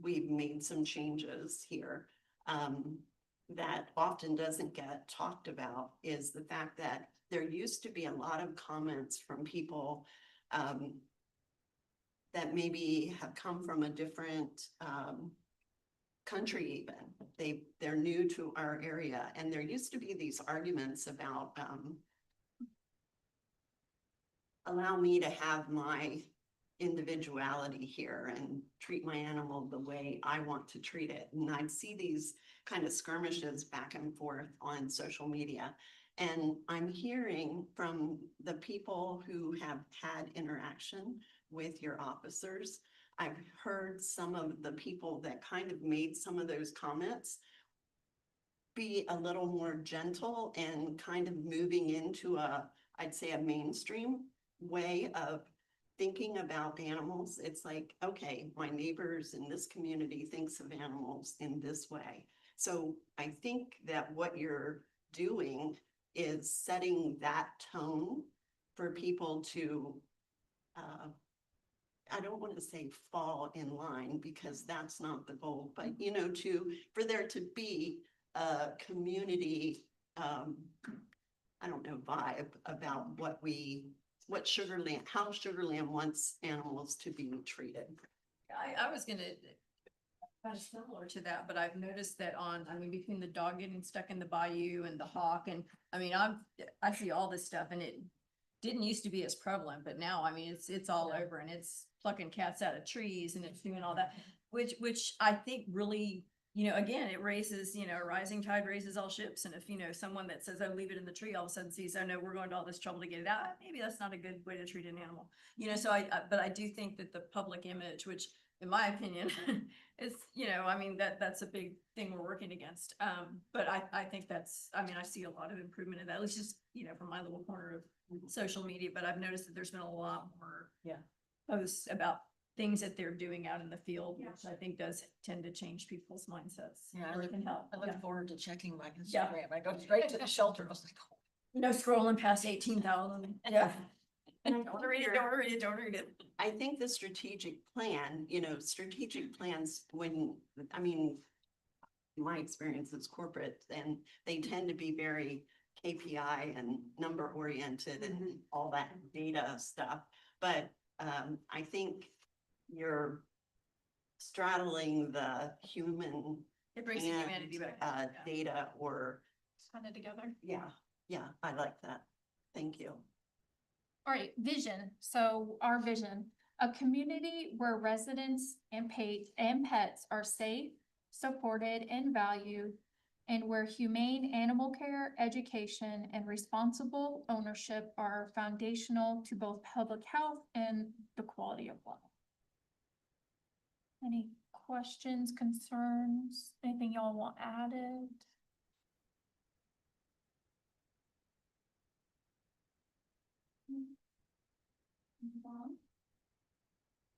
we've made some changes here that often doesn't get talked about is the fact that there used to be a lot of comments from people that maybe have come from a different country even. They're new to our area, and there used to be these arguments about allow me to have my individuality here and treat my animal the way I want to treat it. And I'd see these kind of skirmishes back and forth on social media. And I'm hearing from the people who have had interaction with your officers, I've heard some of the people that kind of made some of those comments be a little more gentle and kind of moving into I'd say a mainstream way of thinking about animals. It's like, okay, my neighbors in this community thinks of animals in this way. So I think that what you're doing is setting that tone for people to, I don't want to say fall in line because that's not the goal, but for there to be a community, I don't know, vibe about how Sugarland wants animals to be treated. I was gonna, kind of similar to that, but I've noticed that between the dog getting stuck in the bayou and the hawk, and I see all this stuff, and it didn't used to be as prevalent, but now, it's all over, and it's plucking cats out of trees, and it's doing all that, which I think really, again, it raises, a rising tide raises all ships, and if, someone that says, oh, leave it in the tree, all of a sudden sees, oh no, we're going to all this trouble to get it out, maybe that's not a good way to treat an animal, so but I do think that the public image, which in my opinion, it's, you know, I mean, that's a big thing we're working against. But I think that's, I mean, I see a lot of improvement in that, at least just, you know, from my little corner of social media, but I've noticed that there's been a lot more posts about things that they're doing out in the field, which I think does tend to change people's mindsets. Yeah, or can help. I Yeah. look forward to checking my Yeah. Instagram. I go straight to the shelter. I was like, oh. No scrolling past 18,000. Yeah. Don't read it, don't read it, don't read it. I think the strategic plan, you know, strategic plans, when, I mean, my experience is corporate, and they tend to be very KPI and number oriented and all that data stuff. But I think you're straddling the human It brings the humanity and back. Yeah. data, or, Kind of together. yeah, I like that. Thank you. All right, vision. So our vision, a community where residents and pets are safe, supported, and valued, and where humane animal care, education, and responsible ownership are foundational to both public health and the quality of life. Any questions, concerns, anything y'all want added?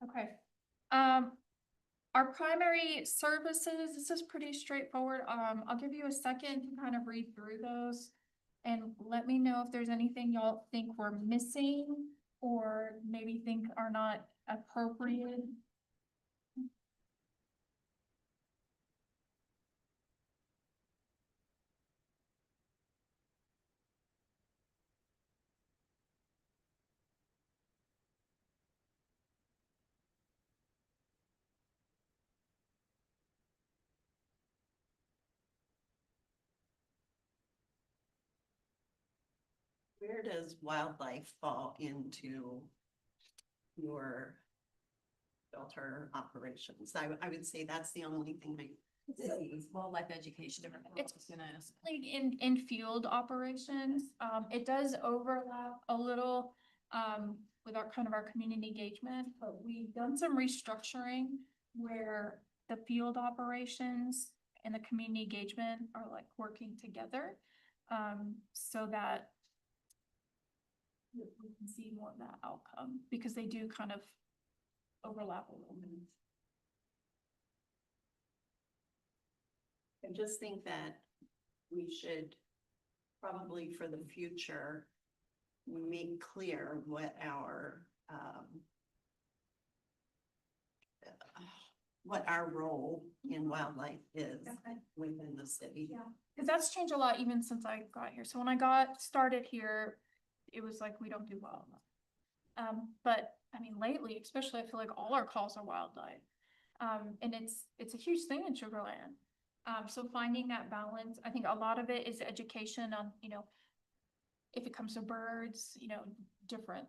Okay. Our primary services, this is pretty straightforward. I'll give you a second to kind of read through those and let me know if there's anything y'all think we're missing or maybe think are not appropriate. Where does wildlife fall into your shelter operations? I would say that's the only thing I see. Wildlife education. I was gonna ask. Like in field operations, it does overlap a little, with our kind of our community engagement, but we've done some restructuring where the field operations and the community engagement are like working together, so that we can see more of that outcome, because they do kind of overlap a little bit. I just think that we should probably for the future make clear what our role in wildlife is Okay. within the city. Yeah, because that's changed a lot even since I got here. So when I got started here, it was like, we don't do wildlife. But I mean, lately, especially, I feel like all our calls are wildlife. And it's a huge thing in Sugar Land. So finding that balance, I think a lot of it is education on, you know, if it comes to birds, you know, different,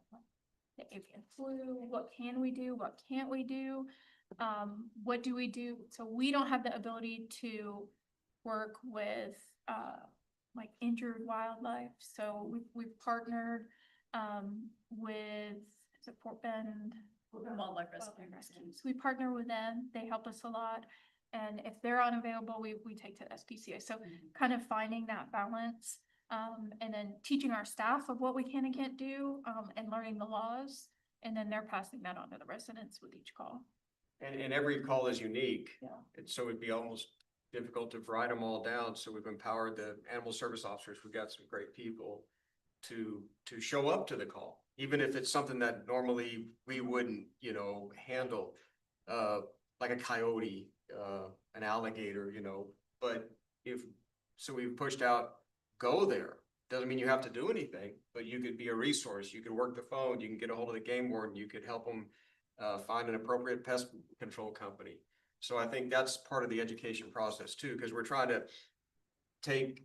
the avian flu, what can we do? What can't we do? What do we do? So we don't have the ability to work with, like injured wildlife. So we've partnered, with, is it Fort Bend? Wildlife Wildlife rescue. Rescue. So we partner with them. They help us a lot. And if they're unavailable, we take to SPCA. So kind of finding that balance, and then teaching our staff of what we can and can't do, and learning the laws. And then they're passing that on to the residents with each call. And every call is unique. Yeah. And so it'd be almost difficult to write them all down. So we've empowered the animal service officers. We've got some great people to show up to the call, even if it's something that normally we wouldn't, you know, handle, like a coyote, an alligator, you know, but so we've pushed out, go there. Doesn't mean you have to do anything, but you could be a resource. You could work the phone, you can get a hold of the game warden, you could help them find an appropriate pest control company. So I think that's part of the education process too, because we're trying to take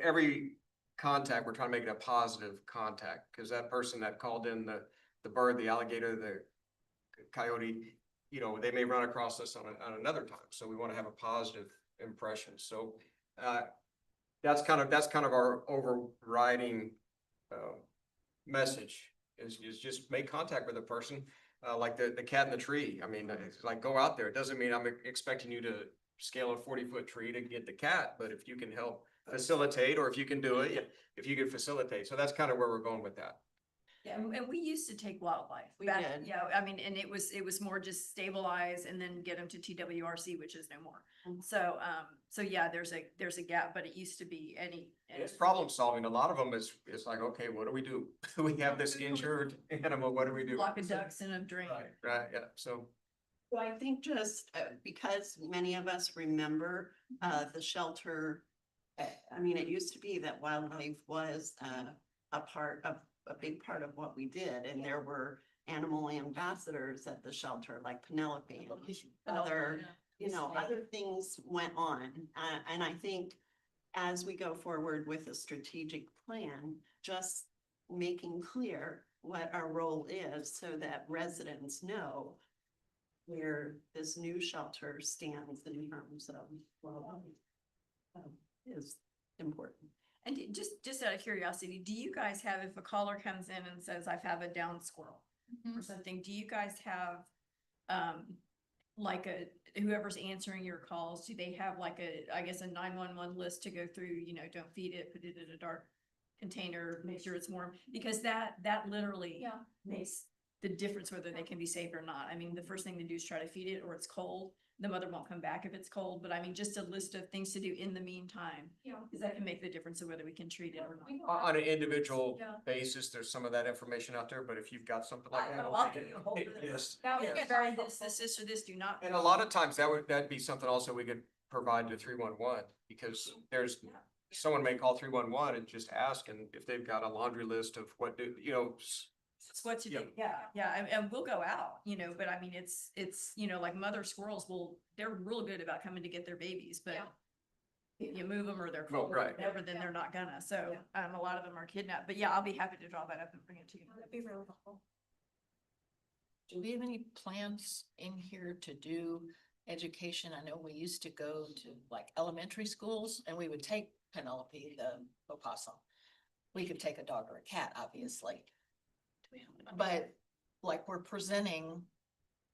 every contact, we're trying to make it a positive contact, because that person that called in the bird, the alligator, the coyote, you know, they may run across us on another time. So we want to have a positive impression. So that's kind of our overriding message is just make contact with a person. like the cat in the tree. I mean, it's like, go out there. It doesn't mean I'm expecting you to scale a 40-foot tree to get the cat, but if you can help facilitate, or if you can do it, if you can facilitate. So that's kind of where we're going with that. Yeah, and we used to take wildlife. We back- did. Yeah, I mean, and it was more just stabilize and then get them to TWRC, which is no more. Mhm. So yeah, there's a gap, but it used to be any. It's problem solving. A lot of them is, it's like, okay, what do we do? We have this injured animal, what do we do? Block of ducks in a drain. Right, yeah, so. So I think just because many of us remember the shelter, I mean, it used to be that wildlife was a big part of what we did, and there were animal ambassadors at the shelter, like Penelope. And other, other things went on. And I think as we go forward with a strategic plan, just making clear what our role is so that residents know where this new shelter stands in terms of wildlife is important. And just out of curiosity, do you guys have, if a caller comes in and says, I have a downed squirrel or something, do you guys have, like whoever's answering your calls, do they have like I guess a 911 list to go through, don't feed it, put it in a dark container, make sure it's warm? Because that literally Yeah. makes the difference whether they can be safe or not. I mean, the first thing to do is try to feed it, or it's cold. The mother won't come back if it's cold, but I mean, just a list of things to do in the meantime, Yeah. because that can make the difference of whether we can treat it or not. We don't On an individual Yeah. basis, there's some of that information out there, but if you've got something like that. I'll give you a hold of it. Yes. That would Yeah, be sorry, very this or this, do not. And a lot of times that'd be something also we could provide to 311, because someone may call 311 and just ask, and if they've got a laundry list of what do, It's what to do, yeah, and we'll go out, but I mean, it's, like mother squirrels they're real good about coming to get their babies, but Yeah. if you move them or they're Well, cold or right. whatever, then they're not gonna, so, a lot of them are kidnapped, but yeah, I'll be happy to draw that up and bring it to you. That'd be really helpful. Do we have any plans in here to do education? I know we used to go to like elementary schools and we would take Penelope, the opossum. We could take a dog or a cat, obviously. But like we're presenting,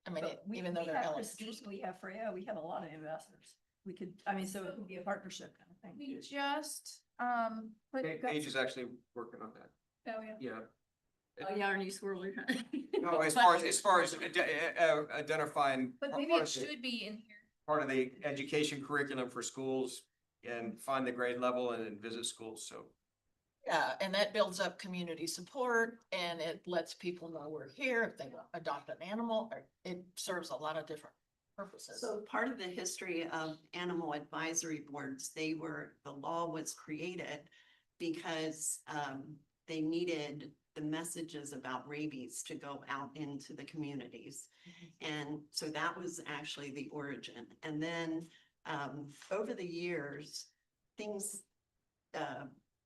I mean, But even though we they're have elementary. Christine, we have Freya, we have a lot of ambassadors. We could, so it could be a partnership kind of thing. We just, Paige is actually working on that. Oh, yeah. Yeah. Oh, yeah, our new squirrel. No, as far as identifying. But maybe part it of the- should be in here. Part of the education curriculum for schools, and find the grade level and then visit schools, so. Yeah, and that builds up community support and it lets people know we're here if they want to adopt an animal, or it serves a lot of different purposes. So part of the history of animal advisory boards, the law was created because they needed the messages about rabies to go out into the communities. And so that was actually the origin. And then over the years, things,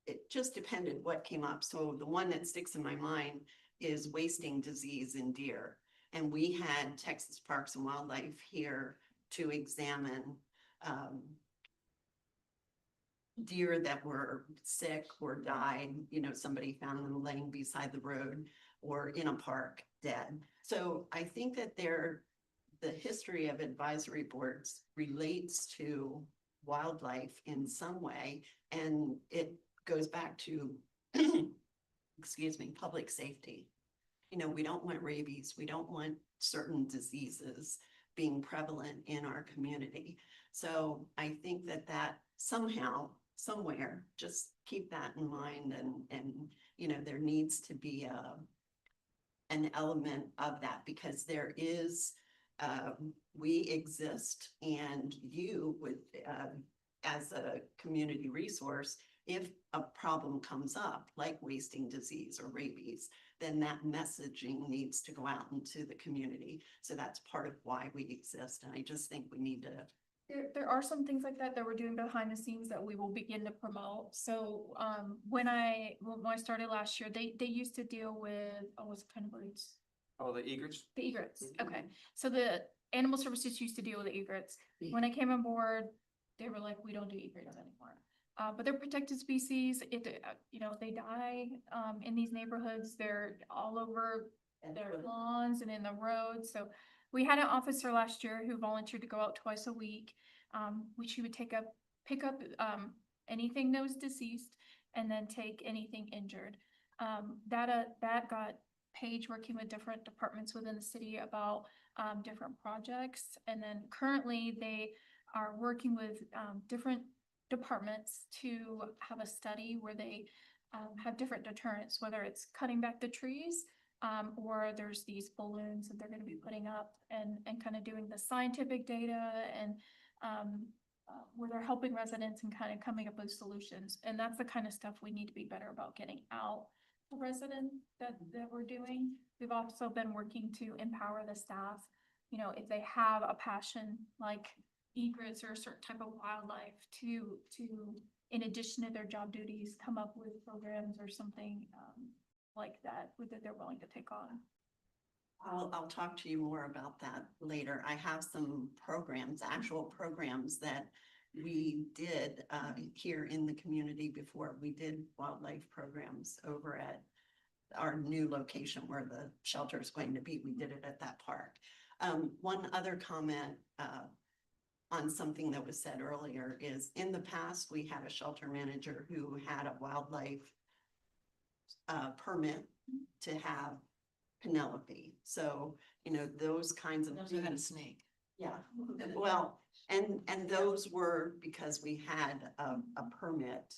it just depended what came up. So the one that sticks in my mind is wasting disease in deer. And we had Texas Parks and Wildlife here to examine deer that were sick or died. Somebody found them laying beside the road or in a park dead. So I think that the history of advisory boards relates to wildlife in some way, and it goes back to, excuse me, public safety. We don't want rabies. We don't want certain diseases being prevalent in our community. So I think that somehow, somewhere, just keep that in mind, and there needs to be an element of that, because there is, we exist, and you would, as a community resource, if a problem comes up, like wasting disease or rabies, then that messaging needs to go out into the community. So that's part of why we exist. And I just think we need to. There are some things like that we're doing behind the scenes that we will begin to promote. So, when I started last year, they used to deal with, what's kind of birds? Oh, the egrets? The egrets. Okay. So the animal services used to deal with the egrets. When I came on board, they were like, we don't do egrets anymore. But they're protected species. They die, in these neighborhoods. They're all over their lawns and in the roads. So we had an officer last year who volunteered to go out twice a week, which he would pick up, anything that was deceased and then take anything injured. That got Paige working with different departments within the city about, different projects. And then currently they are working with, different departments to have a study where they, have different deterrents, whether it's cutting back the trees, or there's these balloons that they're gonna be putting up and kind of doing the scientific data and, where they're helping residents and kind of coming up with solutions. And that's the kind of stuff we need to be better about getting out to residents that we're doing. We've also been working to empower the staff. You know, if they have a passion like egrets or a certain type of wildlife to, in addition to their job duties, come up with programs or something, like that they're willing to take on. I'll talk to you more about that later. I have some programs, actual programs that we did here in the community before. We did wildlife programs over at our new location where the shelter is going to be. We did it at that park. One other comment on something that was said earlier is in the past, we had a shelter manager who had a wildlife permit to have Penelope. So, you know, those kinds of Those who had a things. snake. Yeah, well, and those were because we had a permit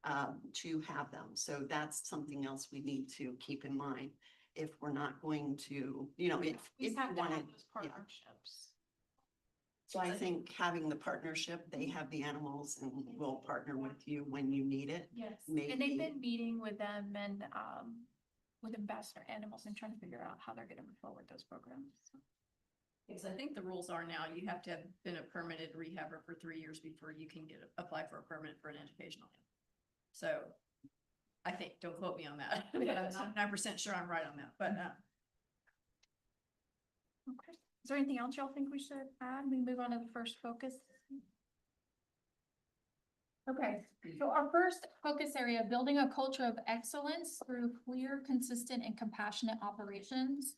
to have them. So that's something else we need to keep in mind. If we're not going to, you know, if We you have to wanted, have those yeah. partnerships. So I think having the partnership, they have the animals and we'll partner with you when you need it. Yes, Maybe. and they've been meeting with them and, with Ambassador Animals and trying to figure out how they're gonna move forward those programs. Because I think the rules are now, you have to have been a permitted rehabber for 3 years before you can apply for a permit for an educational animal. So I think, don't quote me on that, but I'm not 9% sure I'm right on that, but, Okay, is there anything else y'all think we should add? We move on to the first focus. Okay, so our first focus area, building a culture of excellence through clear, consistent, and compassionate operations.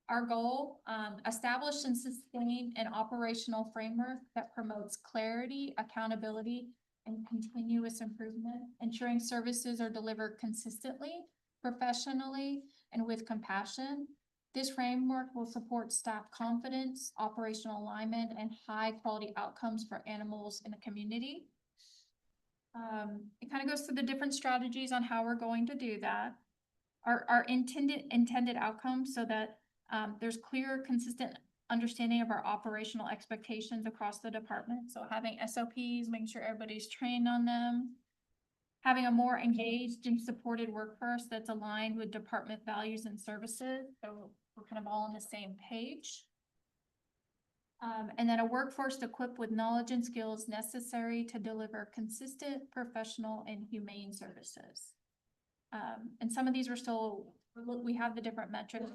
Our goal, establish and sustain an operational framework that promotes clarity, accountability, and continuous improvement, ensuring services are delivered consistently, professionally, and with compassion. This framework will support staff confidence, operational alignment, and high-quality outcomes for animals in the community. It kind of goes through the different strategies on how we're going to do that. Our intended outcomes so that there's clear, consistent understanding of our operational expectations across the department. So having SOPs, making sure everybody's trained on them. Having a more engaged and supported workforce that's aligned with department values and services. So we're kind of all on the same page. And then a workforce equipped with knowledge and skills necessary to deliver consistent, professional, and humane services. And some of these we have the different metrics,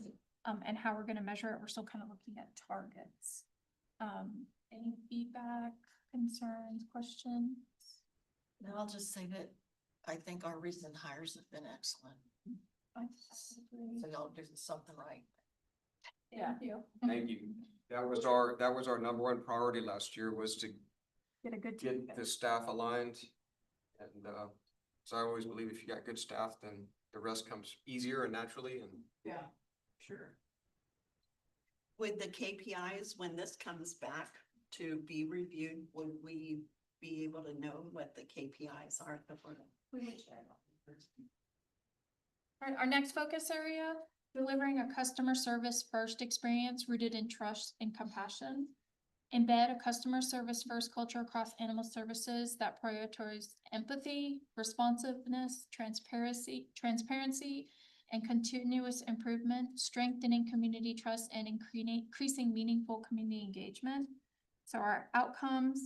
and how we're gonna measure it. We're still kind of looking at targets. Any feedback, concerns, questions? And I'll just say that I think our recent hires have been excellent. So y'all do something right. Thank you. Thank you. That was our number one priority last year, was to Get a good team. get the staff aligned. And, so I always believe if you got good staff, then the rest comes easier and naturally and. Yeah, sure. With the KPIs, when this comes back to be reviewed, would we be able to know what the KPIs are before? We would share that. All right, our next focus area, delivering a customer service first experience rooted in trust and compassion. Embed a customer service first culture across animal services that prioritizes empathy, responsiveness, transparency, and continuous improvement, strengthening community trust and increasing meaningful community engagement. So our outcomes,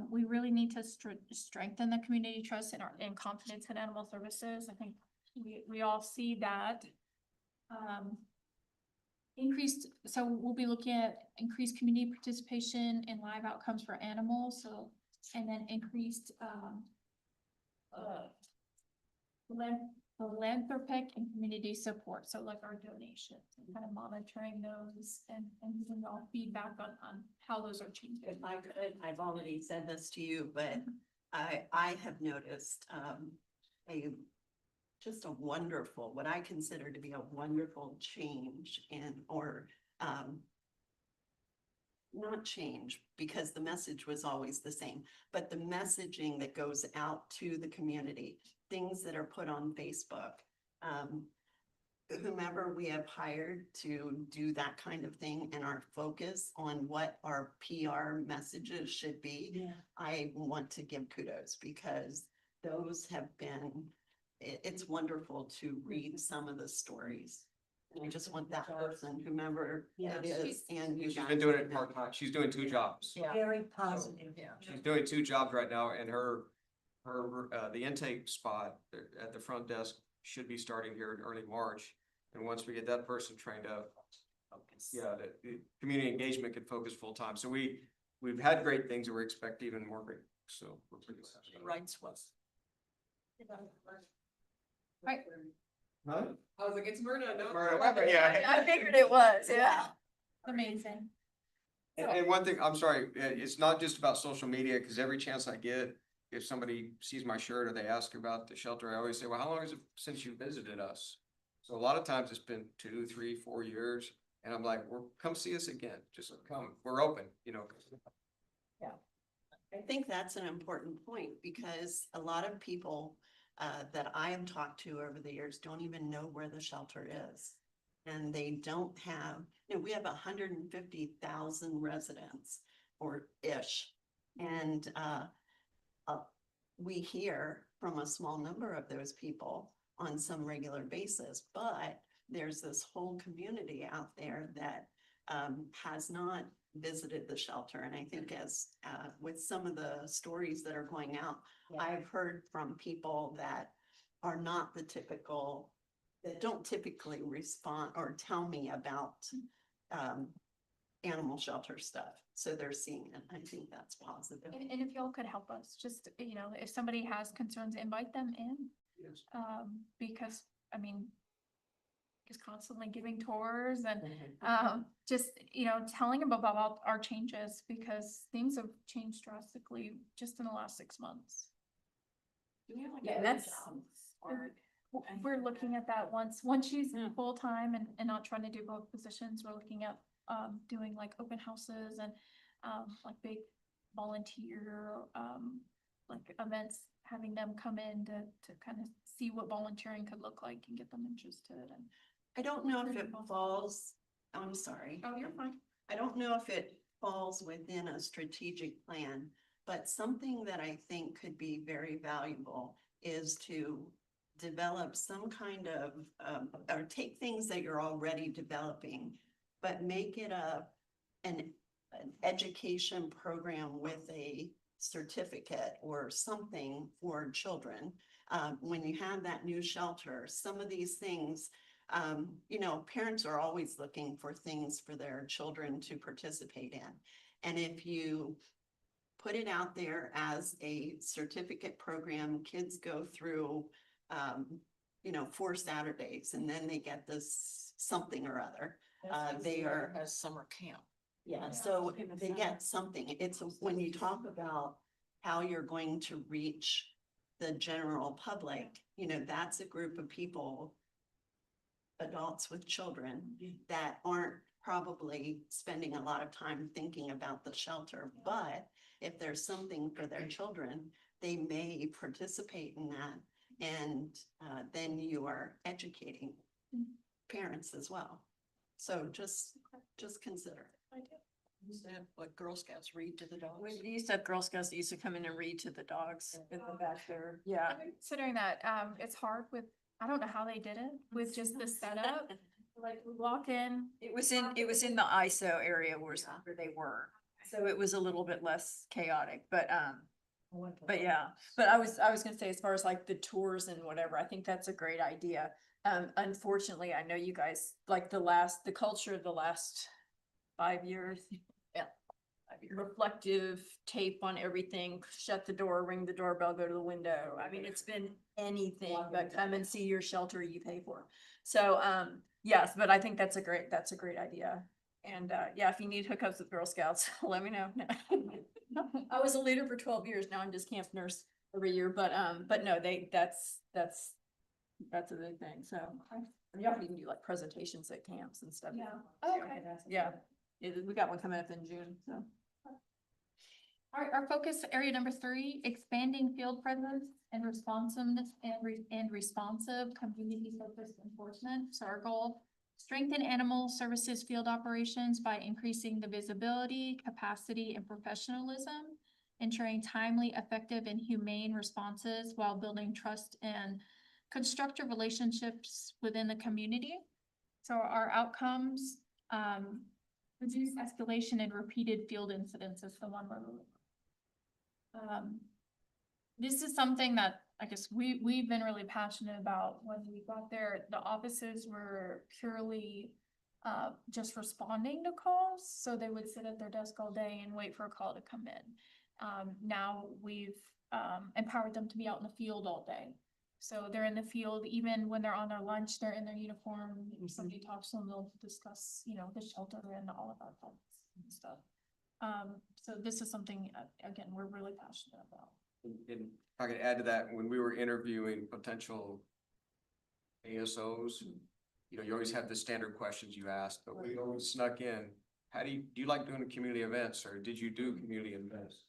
we really need to strengthen the community trust and confidence in animal services. I think we all see that. So we'll be looking at increased community participation in live outcomes for animals. So, and then increased philanthropic and community support, so like our donations, and kind of monitoring those and giving all feedback on how those are changing. If I could, I've already said this to you, but I have noticed, just a wonderful, what I consider to be a wonderful change not change, because the message was always the same, but the messaging that goes out to the community, things that are put on Facebook. Whomever we have hired to do that kind of thing and our focus on what our PR messages should be, Yeah. I want to give kudos, because those have been, it's wonderful to read some of the stories. And I just want that person, whomever Yeah. it is, and you She's guys. been doing to it know. part-time. She's doing 2 jobs. Yeah. Very positive. Yeah. She's doing 2 jobs right now, and the intake spot at the front desk should be starting here in early March. And once we get that person trained up, yeah, the community engagement can focus full-time. So we've had great things, and we expect even more great, so we're pretty excited. Right, swell. Right. Huh? I was like, it's Myrna, no. Yeah. I figured it was, yeah. Amazing. And one thing, I'm sorry, it's not just about social media, because every chance I get, if somebody sees my shirt or they ask about the shelter, I always say, well, how long is it since you visited us? So a lot of times it's been 2, 3, 4 years, and I'm like, well, come see us again, just come, we're open, you know. I think that's an important point, because a lot of people that I have talked to over the years don't even know where the shelter is. And they don't have, we have 150,000 residents or ish. And we hear from a small number of those people on some regular basis, but there's this whole community out there that has not visited the shelter. And I think as with some of the stories that are going out, I've heard from people that are not the typical, that don't typically respond or tell me about animal shelter stuff. So they're seeing it. I think that's positive. And if y'all could help us, just, if somebody has concerns, invite them in. Yes. Because, I mean, just constantly giving tours and, just, telling them about our changes, because things have changed drastically just in the last 6 months. Yeah, that's. We're looking at that once she's full-time and not trying to do both positions, we're looking at, doing like open houses and, like big volunteer, like events, having them come in to kind of see what volunteering could look like and get them interested. And I don't know if it falls, I'm sorry. oh, you're fine. I don't know if it falls within a strategic plan, but something that I think could be very valuable is to develop some kind of, or take things that you're already developing, but make it an education program with a certificate or something for children. When you have that new shelter, some of these things, parents are always looking for things for their children to participate in. And if you put it out there as a certificate program, kids go through, 4 Saturdays, and then they get this something or other. They are. Has summer camp. Yeah, so they get something. It's when you talk about how you're going to reach the general public, that's a group of people, adults with children, that aren't probably spending a lot of time thinking about the shelter. But if there's something for their children, they may participate in that. And then you are educating parents as well. So just consider it. I do. Used to have like Girl Scouts read to the dogs. We used to have Girl Scouts that used to come in and read to the dogs in the back there. Yeah. Considering that, it's hard with, I don't know how they did it with just the setup. Like we walk in. It was in the ISO area where they were. So it was a little bit less chaotic, but yeah, but I was gonna say, as far as like the tours and whatever, I think that's a great idea. Unfortunately, I know you guys, like the culture of the last 5 years. Yeah. reflective tape on everything, shut the door, ring the doorbell, go to the window. I mean, it's been anything but come and see your shelter you pay for. So, yes, but I think that's a great idea. And, yeah, if you need hookups with Girl Scouts, let me know. I was a leader for 12 years. Now I'm just camp nurse every year, but no, that's a big thing. So y'all can even do like presentations at camps and stuff. Yeah. Okay. Yeah, we got one coming up in June, so. Our focus area number 3, expanding field presence and responsiveness and responsive community focused enforcement. So our goal, strengthen animal services field operations by increasing the visibility, capacity, and professionalism, ensuring timely, effective, and humane responses while building trust and constructive relationships within the community. So our outcomes, reduce escalation and repeated field incidents is the one we're this is something that I guess we've been really passionate about. When we got there, the offices were purely just responding to calls. So they would sit at their desk all day and wait for a call to come in. Now we've empowered them to be out in the field all day. So they're in the field, even when they're on their lunch, they're in their uniform. If somebody talks to them, they'll discuss, you know, the shelter and all of our policies and stuff. So this is something, again, we're really passionate about. And if I could add to that, when we were interviewing potential ASOs, you know, you always have the standard questions you ask, but we always snuck in, do you like doing community events, or did you do community events?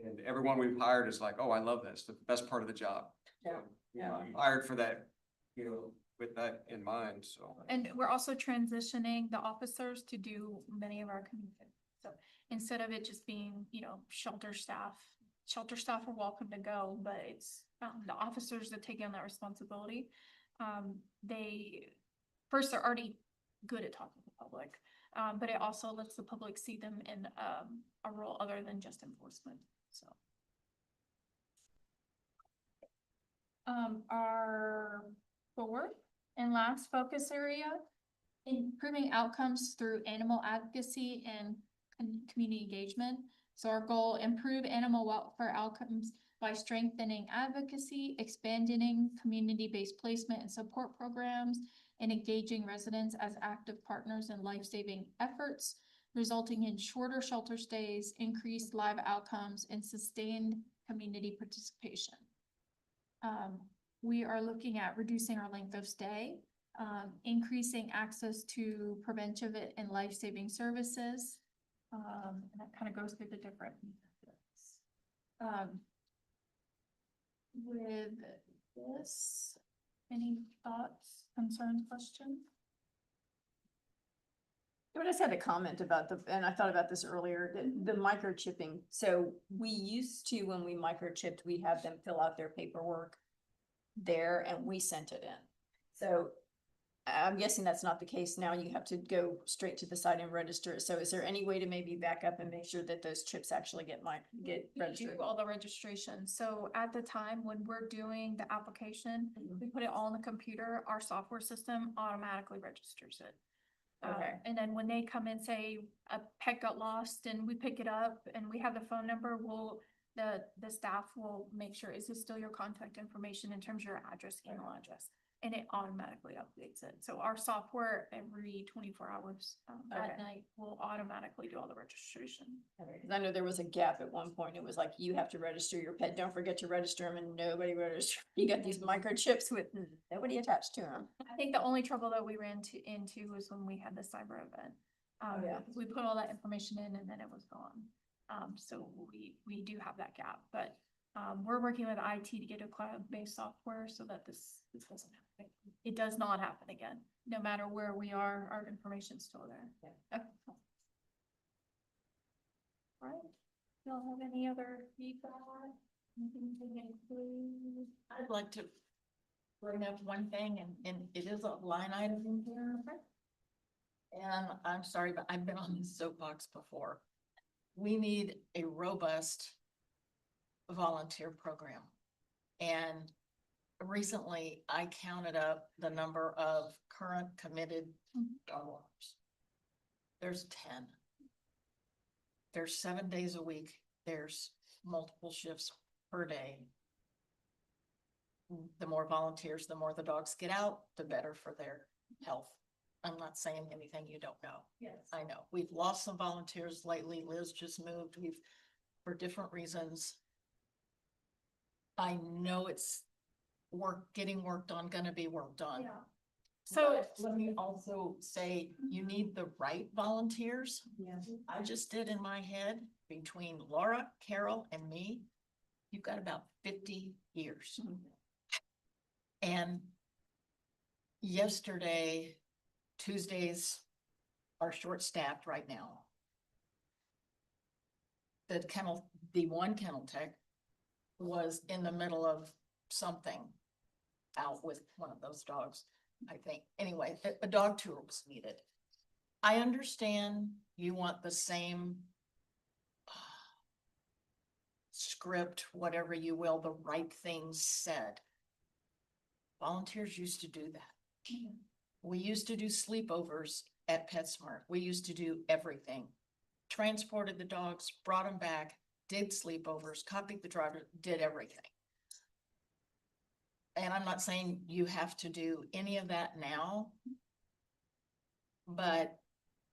And everyone we've hired is like, oh, I love this, the best part of the job. Yeah. I'm hired for that, you know, with that in mind, so. And we're also transitioning the officers to do many of our community. So instead of it just being, you know, shelter staff are welcome to go, but it's the officers that take on that responsibility. They're already good at talking to the public, but it also lets the public see them in a role other than just enforcement, so. Our fourth and last focus area, improving outcomes through animal advocacy and community engagement. So our goal, improve animal welfare outcomes by strengthening advocacy, expanding community-based placement and support programs, and engaging residents as active partners in life-saving efforts, resulting in shorter shelter stays, increased live outcomes, and sustained community participation. We are looking at reducing our length of stay, increasing access to preventive and life-saving services. And that kind of goes through the different methods. With this, any thoughts, concerns, questions? I just had a comment about and I thought about this earlier, the microchipping. So we used to, when we microchipped, we had them fill out their paperwork there and we sent it in. So I'm guessing that's not the case now. You have to go straight to the site and register it. So is there any way to maybe back up and make sure that those chips actually get We registered? do all the registration. So at the time when we're doing the application, we put it all in the computer, our software system automatically registers it. Okay. And then when they come and say a pet got lost and we pick it up and we have the phone number, the staff will make sure, is this still your contact information in terms of your address, email address? And it automatically updates it. So our software every 24 hours at night will automatically do all the registration. Because I know there was a gap at one point. It was like, you have to register your pet. Don't forget to register them, and nobody registered. You got these microchips with nobody attached to them. I think the only trouble that we ran into was when we had the cyber event. Yeah. We put all that information in and then it was gone. So we do have that gap, but we're working with IT to get a cloud-based software so that this doesn't happen. It does not happen again. No matter where we are, our information's still there. Yeah. Okay. All right. Y'all have any other feedback? Anything to include? I'd like to bring up one thing, and it is a line item in here. And I'm sorry, but I've been on this soapbox before. We need a robust volunteer program. And recently I counted up the number of current committed dog owners. There's 10. there's 7 days a week, there's multiple shifts per day. The more volunteers, the more the dogs get out, the better for their health. I'm not saying anything you don't know. Yes. I know, we've lost some volunteers lately. Liz just moved, for different reasons. I know it's getting worked on, gonna be worked on. Yeah. So, But let me also say, you need the right volunteers. Yes. I just did in my head, between Laura, Carol, and me, you've got about 50 years. And yesterday, Tuesdays are short-staffed right now. The one kennel tech was in the middle of something out with one of those dogs, I think. Anyway, a dog tour was needed. I understand you want the same script, whatever you will, the right things said. Volunteers used to do that. We used to do sleepovers at PetSmart. We used to do everything. Transported the dogs, brought them back, did sleepovers, copied the driver, did everything. And I'm not saying you have to do any of that now. But,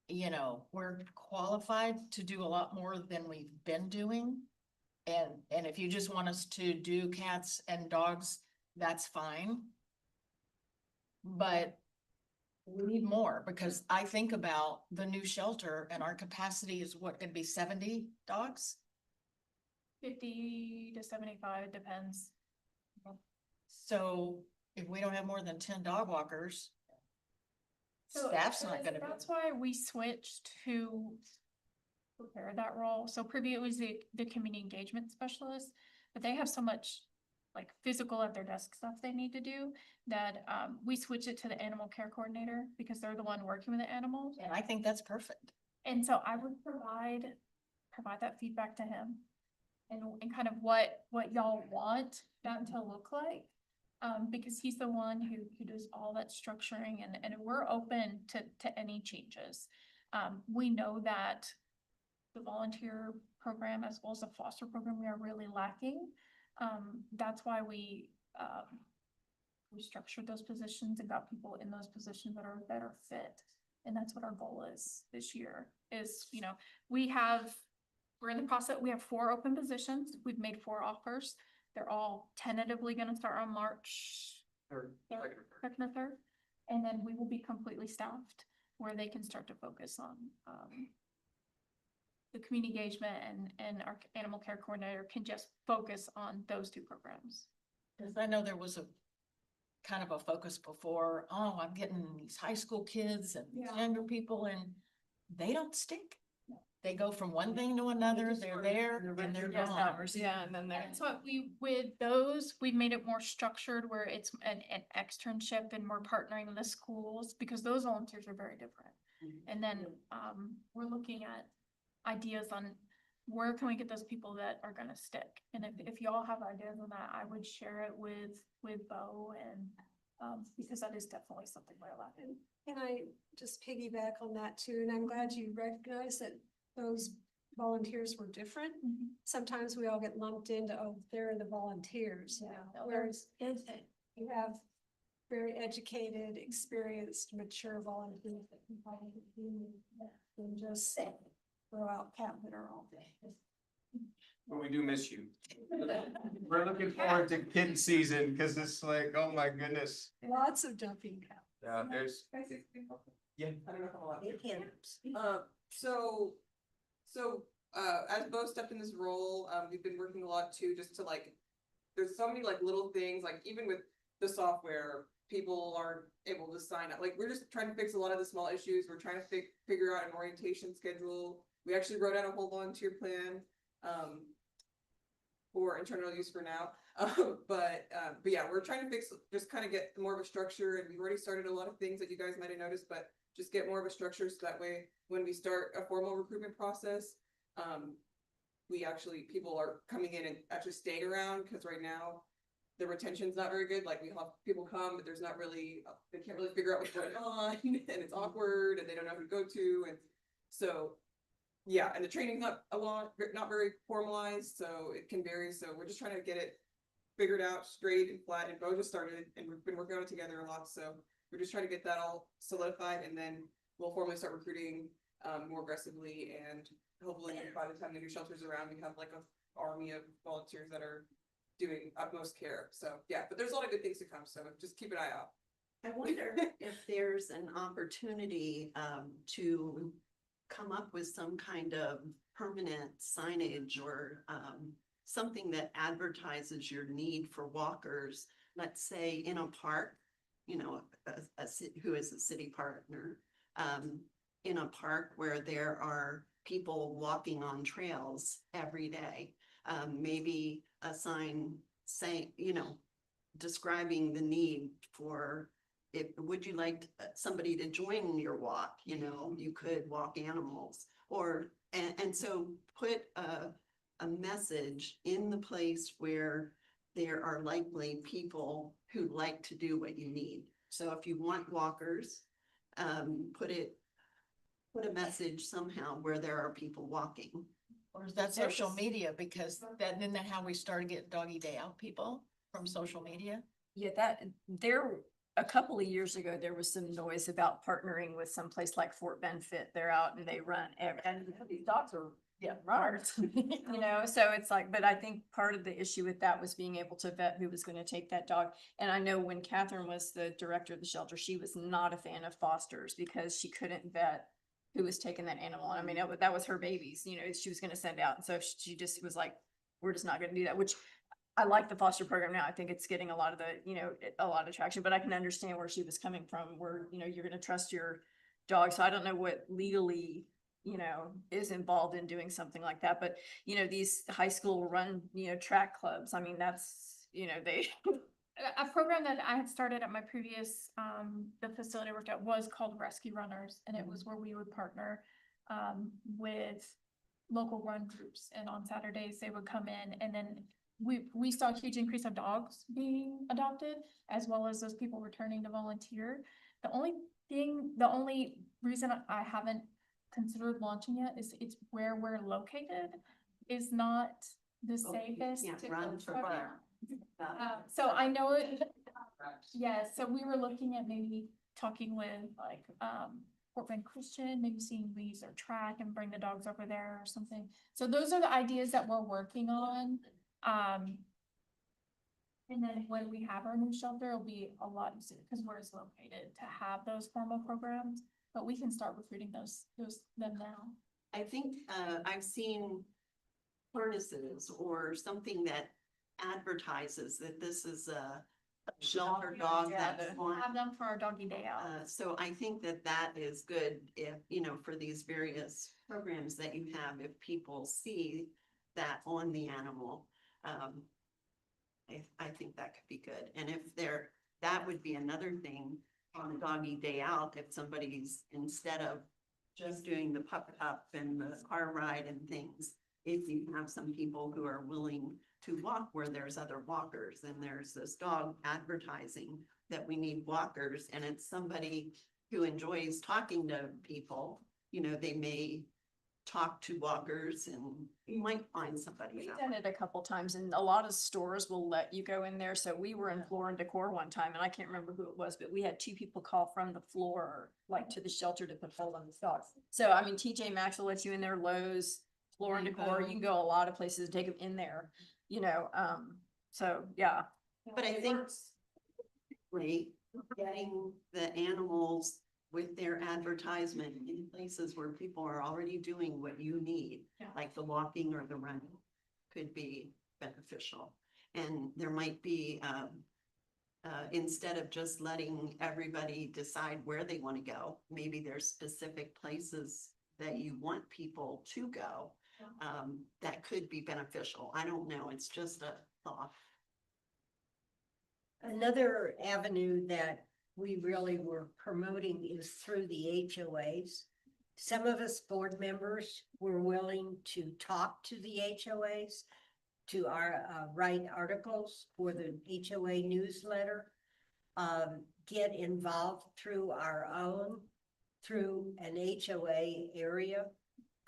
you know, we're qualified to do a lot more than we've been doing. And if you just want us to do cats and dogs, that's fine. But we need more, because I think about the new shelter and our capacity is what, gonna be 70 dogs? 50 to 75, it depends. So if we don't have more than 10 dog walkers, So staff's not gonna be. That's why we switched to prepare that role. So previously it was the community engagement specialist, but they have so much like physical at their desk stuff they need to do that we switched it to the animal care coordinator because they're the one working with the animals. And I think that's perfect. And so I would provide that feedback to him and kind of what y'all want that to look like. Because he's the one who does all that structuring and we're open to any changes. We know that the volunteer program as well as the foster program, we are really lacking. That's why we structured those positions and got people in those positions that are better fit. And that's what our goal is this year is, you know, we're in the process, we have 4 open positions. We've made 4 offers. They're all tentatively gonna start on March second or third. And then we will be completely staffed where they can start to focus on, the community engagement and our animal care coordinator can just focus on those 2 programs. Cause I know there was a kind of a focus before, oh, I'm getting these high school kids and Yeah. younger people and they don't stick. They go from one thing to another, they're there and they're gone. Yeah, and then That's what with those, we've made it more structured where it's an externship and we're partnering with the schools because those volunteers are very different. And then, we're looking at ideas on where can we get those people that are gonna stick? And if y'all have ideas on that, I would share it with Bo and, because that is definitely something we're lacking. And I just piggyback on that too, and I'm glad you recognize that those volunteers were different. Sometimes we all get lumped into, oh, they're the volunteers, you know, whereas you have very educated, experienced, mature volunteers that can probably do than just throw out cat litter all day. But we do miss you. We're looking forward to kid season, cause it's like, oh my goodness. Lots of dumping cat. Yeah, there's, yeah. I don't know if I'm allowed to. You can. As Bo stepped in this role, we've been working a lot too, just to like, there's so many like little things, like even with the software, people aren't able to sign up. Like, we're just trying to fix a lot of the small issues. We're trying to figure out an orientation schedule. We actually wrote out a whole volunteer plan, for internal use for now. But yeah, we're trying to just kind of get more of a structure, and we've already started a lot of things that you guys might have noticed, but just get more of a structure so that way when we start a formal recruitment process, people are coming in and actually staying around, because right now the retention's not very good. Like, we have people come, but there's not really, they can't really figure out what's going on and it's awkward and they don't know who to go to. And so yeah, and the training's not a lot, not very formalized, so it can vary, so we're just trying to get it figured out straight and flat, and Bo just started, and we've been working on it together a lot, so we're just trying to get that all solidified, and then we'll formally start recruiting more aggressively, and hopefully by the time the new shelter's around, we have like a army of volunteers that are doing utmost care. So yeah, but there's a lot of good things to come, so just keep an eye out. I wonder if there's an opportunity to come up with some kind of permanent signage or something that advertises your need for walkers, let's say in a park, you know, who is a city partner, in a park where there are people walking on trails every day. Maybe a sign saying, you know, describing the need for, would you like somebody to join your walk? You know, you could walk animals, or, and so put a message in the place where there are likely people who like to do what you need. So if you want walkers, put a message somehow where there are people walking. Or is that social media? Because isn't that how we started getting doggy day out people from social media? Yeah, a couple of years ago, there was some noise about partnering with some place like Fort Benfit. They're out and they run, and these dogs are, runners, you know, so it's like, but I think part of the issue with that was being able to vet who was gonna take that dog. And I know when Catherine was the director of the shelter, she was not a fan of fosters because she couldn't vet who was taking that animal. I mean, that was her babies, you know, she was gonna send out. And so she just was like, we're just not gonna do that, which I like the foster program now. I think it's getting a lot of a lot of traction, but I can understand where she was coming from, where, you know, you're gonna trust your dog. So I don't know what legally, you know, is involved in doing something like that. But, you know, these high school run, you know, track clubs, I mean, that's, you know, they A program that I had started at my previous, the facility I worked at was called Rescue Runners, and it was where we would partner with local run groups, and on Saturdays they would come in, and then we saw a huge increase of dogs being adopted, as well as those people returning to volunteer. The only reason I haven't considered launching yet is it's where we're located is not the safest can't to run go from to. there. So I know it, yeah, so we were looking at maybe talking with like, Fort Bend Christian, maybe seeing we use their track and bring the dogs over there or something. So those are the ideas that we're working on. And then when we have our new shelter, it'll be a lot easier because where it's located to have those formal programs, but we can start recruiting them now. I think I've seen harnesses or something that advertises that this is a shelter dog Yeah, that's we'll on. have them for our doggy day out. So I think that is good if, you know, for these various programs that you have, if people see that on the animal. I think that could be good. And if that would be another thing on doggy day out, if somebody's, instead of just doing the pup and the car ride and things, if you have some people who are willing to walk where there's other walkers, and there's this dog advertising that we need walkers, and it's somebody who enjoys talking to people, you know, they may talk to walkers, and you might find somebody. We've that done way. it a couple times, and a lot of stores will let you go in there. So we were in Floor and Decor one time, and I can't remember who it was, but we had 2 people call from the floor, like to the shelter to put hold on the dogs. So I mean, TJ Maxx will let you in there, Lowe's, Floor and Decor, you can go a lot of places to take them in there, you know, so yeah. But I think getting the animals with their advertisement in places where people are already doing what you need, Yeah. like the walking or the running, could be beneficial. And there might be, instead of just letting everybody decide where they want to go, maybe there's specific places that you want people to go, that could be beneficial. I don't know, it's just a thought. Another avenue that we really were promoting is through the HOAs. Some of us board members were willing to talk to the HOAs, to write articles for the HOA newsletter, get involved through an HOA area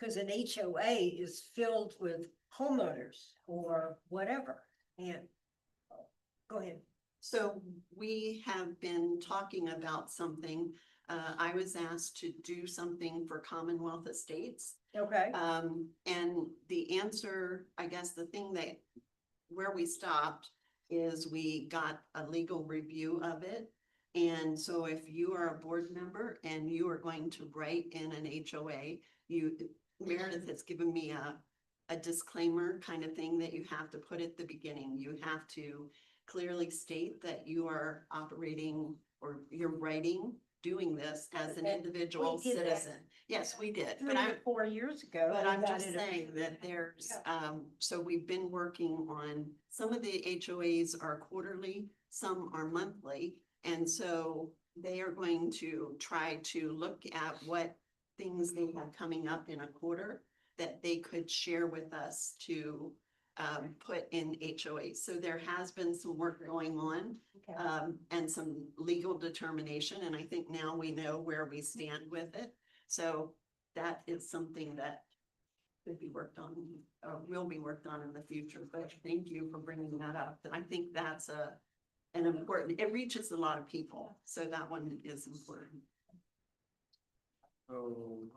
Cause an HOA is filled with homeowners or whatever, and. Go ahead. So we have been talking about something. I was asked to do something for Commonwealth Estates. Okay. And the answer, I guess the thing that, where we stopped is we got a legal review of it. And so if you are a board member and you are going to write in an HOA, Meredith has given me a disclaimer kind of thing that you have to put at the beginning. You have to clearly state that you are operating or you're writing, doing this as an individual We did that. citizen. Yes, we did, 3 but or 4 years ago. but we I'm got just it saying approved. that there's, so we've been working on, some of the HOAs are quarterly, some are monthly. And so they are going to try to look at what things they have coming up in a quarter that they could share with us to put in HOA. So there has been some work going on Okay. and some legal determination. And I think now we know where we stand with it. So that is something that could be worked on, will be worked on in the future. But thank you for bringing that up. And I think that's an important, it reaches a lot of people. So that one is important. So,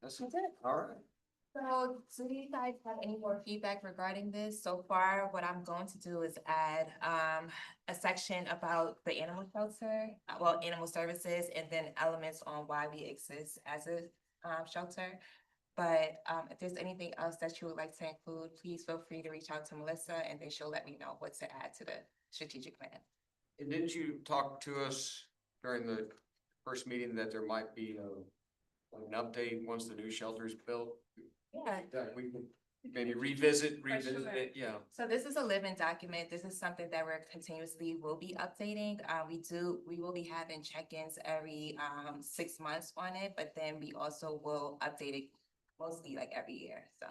that's That's it. all right. So, do you guys have any more feedback regarding this? So far, what I'm going to do is add a section about the animal shelter, well, animal services, and then elements on why we exist as a shelter. But if there's anything else that you would like to include, please feel free to reach out to Melissa, and then she'll let me know what to add to the strategic plan. And didn't you talk to us during the first meeting that there might be an update once the new shelter is built? Yeah. That we can maybe revisit sure. it, yeah. So this is a living document. This is something that we're continuously will be updating. We will be having check-ins every 6 months on it, but then we also will update it mostly like every year, so.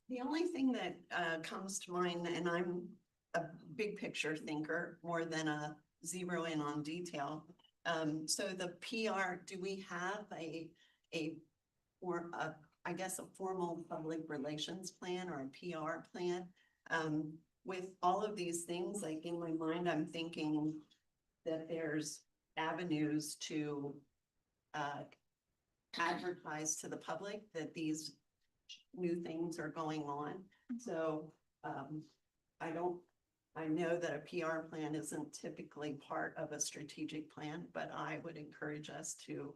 The only thing that comes to mind, and I'm a big picture thinker more than a zero in on detail. So the PR, do we have I guess a formal public relations plan or a PR plan? With all of these things, like in my mind, I'm thinking that there's avenues to advertise to the public that these new things are going on. So I know that a PR plan isn't typically part of a strategic plan, but I would encourage us to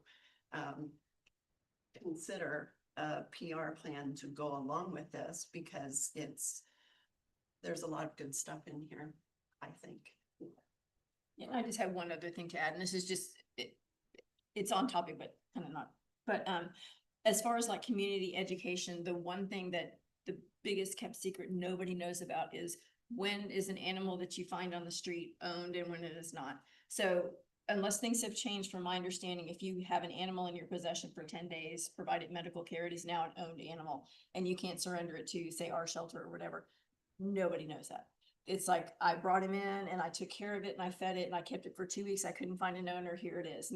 consider a PR plan to go along with this because there's a lot of good stuff in here, I think. Yeah, I just have one other thing to add, and this is just, it's on topic, but kind of not. But as far as like community education, the one thing that the biggest kept secret nobody knows about is when is an animal that you find on the street owned and when it is not. So unless things have changed, from my understanding, if you have an animal in your possession for 10 days, provided medical care, it is now an owned animal and you can't surrender it to, say, our shelter or whatever. Nobody knows that. It's like, I brought him in and I took care of it and I fed it and I kept it for 2 weeks. I couldn't find an owner. Here it is.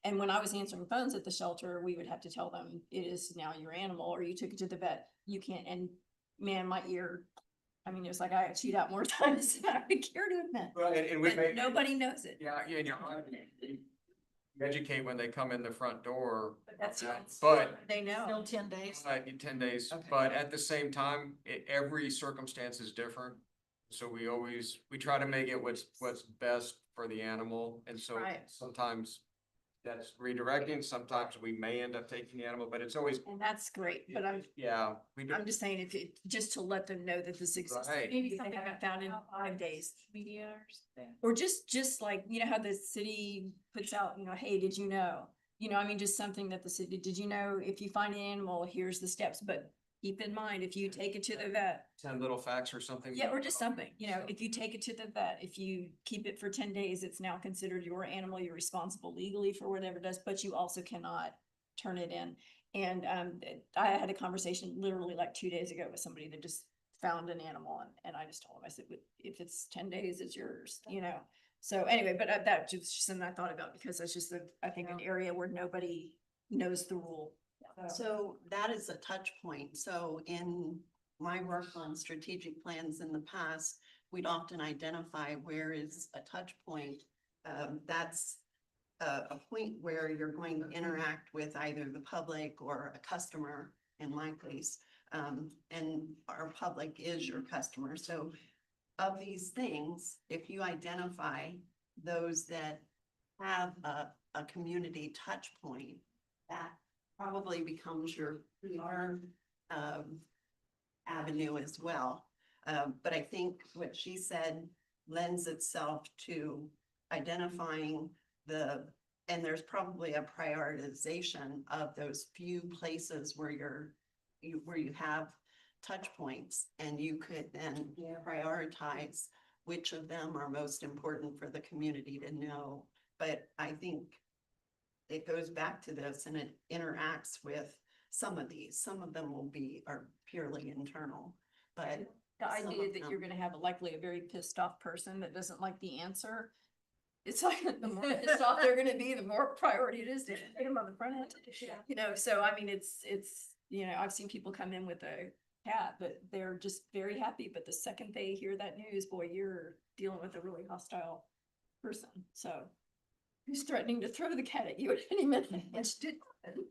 And when I was answering phones at the shelter, we would have to tell them it is now your animal, or you took it to the vet. You can't, and man, my ear, I mean, it was like I got chewed out more times than I would care to admit. Well, and we But may, nobody knows it. yeah, you educate when they come in the front door. That's But they know. Still 10 days? in 10 days, Okay. but at the same time, every circumstance is different. So we try to make it what's best for the animal. And so Right. sometimes that's redirecting, sometimes we may end up taking the animal, but it's always, And that's great, but I'm we do. just saying, if it, just to let them know that this exists. Right. Maybe something I got found in 5 days. Media or something. Or just like, you know, how the city puts out, you know, hey, did you know? You know, I mean, just something that the city, did you know, if you find an animal, here's the steps, but keep in mind, if you take it to the vet. 10 little facts or something. Yeah, or just something, you know, if you take it to the vet, if you keep it for 10 days, it's now considered your animal, you're responsible legally for whatever it does, but you also cannot turn it in. And I had a conversation literally like 2 days ago with somebody that just found an animal, and I just told him, I said, if it's 10 days, it's yours, you know? So anyway, but that just something I thought about, because that's just I think an area where nobody knows the rule. So that is a touch point. So in my work on strategic plans in the past, we'd often identify where is a touch point. That's a point where you're going to interact with either the public or a customer, in my case. And our public is your customer. So of these things, if you identify those that have a community touch point, that probably becomes your PR avenue as well. But I think what she said lends itself to identifying and there's probably a prioritization of those few places where you have touch points, and you could then prioritize which of them are most important for the community to know. But I think it goes back to this, and it interacts with some of these. Some of them are purely internal, but The some idea of that them- you're gonna have likely a very pissed off person that doesn't like the answer. It's like the more pissed off they're gonna be, the more priority it is to get them on the front end. You know, so I mean, it's, you know, I've seen people come in with a cat, but they're just very happy. But the second they hear that news, boy, you're dealing with a really hostile person. So who's threatening to throw the cat at you at any minute? Which did happen.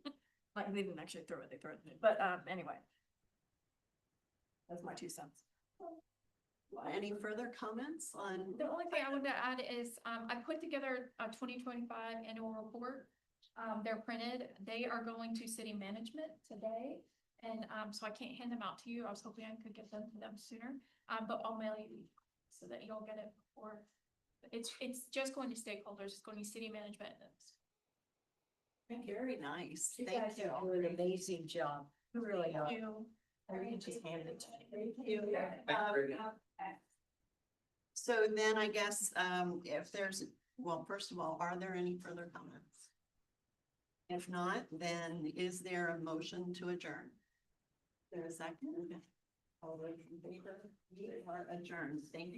Like they didn't actually throw it, they threatened it. But anyway. That's my 2 cents. Any further comments on? The only thing I wanted to add is, I put together a 2025 annual report. They're printed. They are going to city management today. And, so I can't hand them out to you. I was hoping I could get them to them sooner. But I'll mail you so that you'll get it before. It's just going to stakeholders. It's going to city management. Very nice. You Thank guys you. are doing an amazing job. You really are. Thank you. Or you can just hand it to me. Thank you. So then I guess, if well, first of all, are there any further comments? If not, then is there a motion to adjourn? There a second? All those in favor, we are adjourned. Thank you.